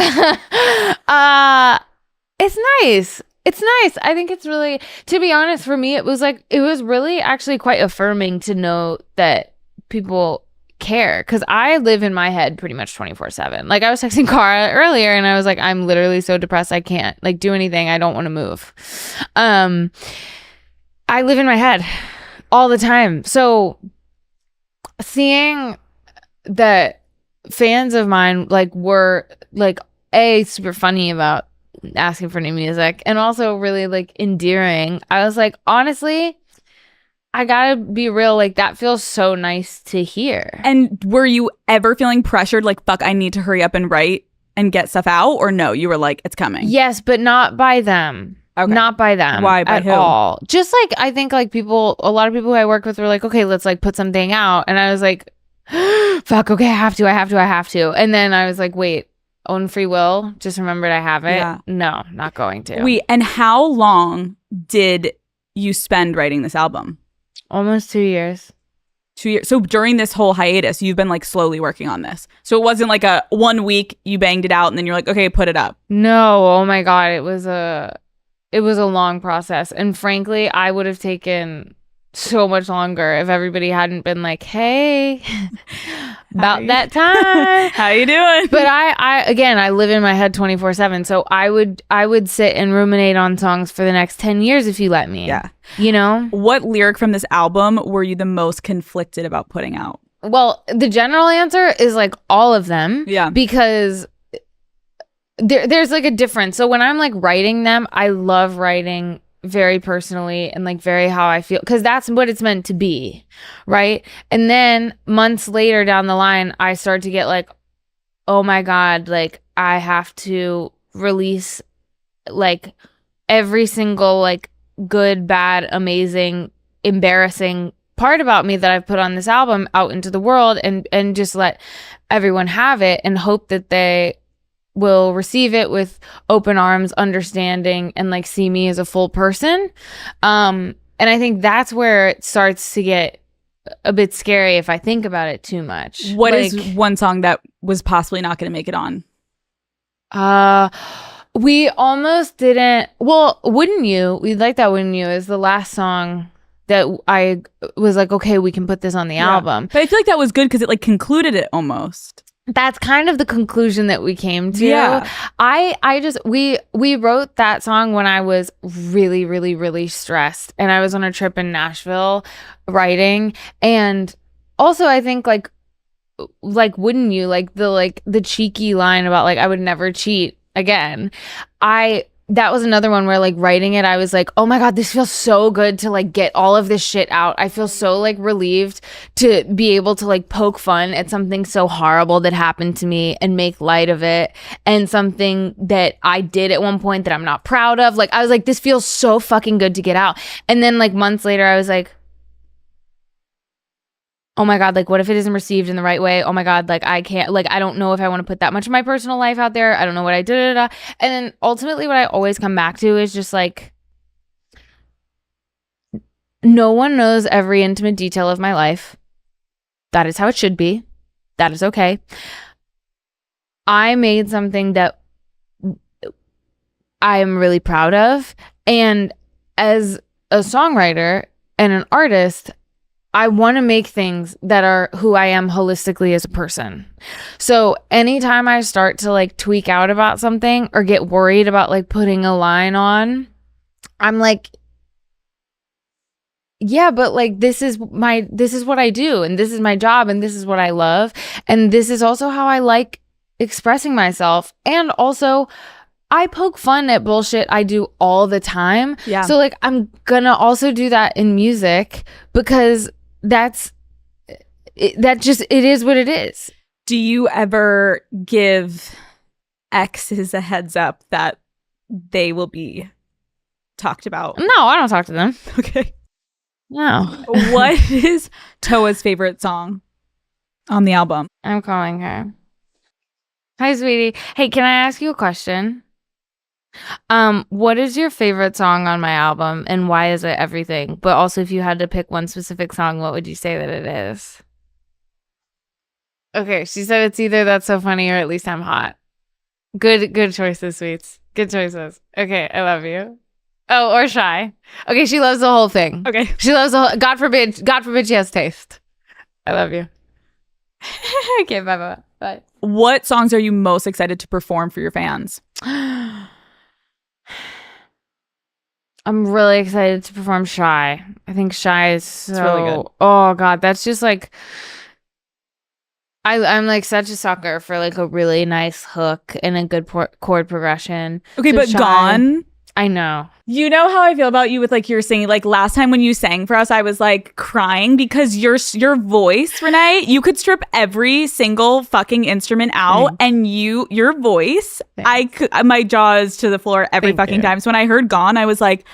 It's nice. It's nice. I think it's really, to be honest, for me, it was really actually quite affirming to know that people care, because I live in my head pretty much 24/7. Like I was texting Cara earlier and I was like, I'm literally so depressed I can't like do anything. I don't want to move. I live in my head all the time. So seeing that fans of mine like were like super funny about asking for new music and also really like endearing, I was like, honestly, I gotta be real, like that feels so nice to hear. And were you ever feeling pressured like, fuck, I need to hurry up and write and get stuff out? Or no, you were like, it's coming? Yes, but not by them. Okay. Not by them. Why? By at who? all. Just like, I think like a lot of people who I work with were like, okay, let's like put something out. And I was like, fuck, okay, I have to. And then I was like, wait, own free will. Just remembered I have it. Yeah. No, not going to. Wait, and how long did you spend writing this album? Almost 2 years. 2 years. So during this whole hiatus, you've been like slowly working on this. So it wasn't like a 1 week you banged it out and then you're like, okay, put it up. No, oh my God, it was a long process. And frankly, I would have taken so much longer if everybody hadn't been like, hey, about that time. How you doing? But I live in my head 24/7. So I would sit and ruminate on songs for the next 10 years if you let me. Yeah. You know? What lyric from this album were you the most conflicted about putting out? Well, the general answer is like all of them. Yeah. Because there's like a difference. So when I'm like writing them, I love writing very personally and like very how I feel, because that's what it's meant to be, right? And then months later down the line, I start to get like, oh my God, like I have to release like every single like good, bad, amazing, embarrassing part about me that I've put on this album out into the world, and just let everyone have it and hope that they will receive it with open arms, understanding, and like see me as a full person. And I think that's where it starts to get a bit scary if I think about it too much. What is one song that was possibly not going to make it on? We almost didn't. Well, Wouldn't You? We like that. Wouldn't You is the last song that I was like, okay, we can put this on the album. But I feel like that was good because it like concluded it almost. That's kind of the conclusion that we came to. Yeah. I just we wrote that song when I was really, really, really stressed, and I was on a trip in Nashville writing. And also I think like Wouldn't You, like the cheeky line about like I would never cheat again. That was another one where like writing it, I was like, oh my God, this feels so good to like get all of this shit out. I feel so like relieved to be able to like poke fun at something so horrible that happened to me and make light of it, and something that I did at one point that I'm not proud of. Like I was like, this feels so fucking good to get out. And then like months later, I was like, oh my God, like what if it isn't received in the right way? Oh my God, like I can't, like I don't know if I want to put that much of my personal life out there. I don't know what I did. And then ultimately what I always come back to is just like, no one knows every intimate detail of my life. That is how it should be. That is okay. I made something that I am really proud of. And as a songwriter and an artist, I want to make things that are who I am holistically as a person. So anytime I start to like tweak out about something or get worried about like putting a line on, I'm like, yeah, but like this is what I do, and this is my job, and this is what I love, and this is also how I like expressing myself. And also I poke fun at bullshit I do all the time. Yeah. So like I'm gonna also do that in music, because it is what it is. Do you ever give exes a heads up that they will be talked about? No, I don't talk to them. Okay. No. What is Toa's favorite song on the album? I'm calling her. Hi, sweetie. Hey, can I ask you a question? What is your favorite song on my album, and why is it everything? But also, if you had to pick one specific song, what would you say that it is? Okay, she said it's either That's So Funny or At Least I'm Hot. Good choices, sweets. Good choices. Okay, I love you. Oh, or Shy. Okay, she loves the whole thing. Okay. She loves the whole. God forbid she has taste. I love you. Okay, bye. What songs are you most excited to perform for your fans? I'm really excited to perform Shy. I think Shy is so... It's really good. Oh, God. That's just like... I'm like such a sucker for like a really nice hook and a good chord progression. Okay, So but Shy, Gone... I know. You know how I feel about you with like your singing. Like last time when you sang for us, I was like crying because your voice, Renee, you could strip every single fucking instrument out, and your voice, my jaw is to the floor every fucking time. So when I heard Gone, I was like,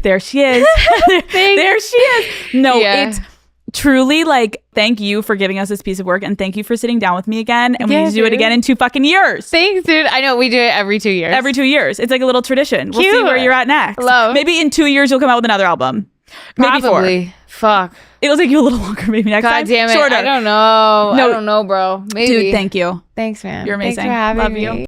there she is. There she is. No, it's truly like, thank you for giving us this piece of work, and thank you for sitting down with me again, and we need to do it again in 2 fucking years. Thanks, dude. I know, we do it every 2 years. Every 2 years. It's like a little tradition. We'll see where you're at next. Love. Maybe in 2 years you'll come out with another album. Maybe 4. Probably. Fuck. It'll take you a little longer maybe next time. God damn it. Shorter. I don't know. No. I don't know, bro. Maybe. Dude, thank you. Thanks, man. You're amazing. Thanks for having Love me. you.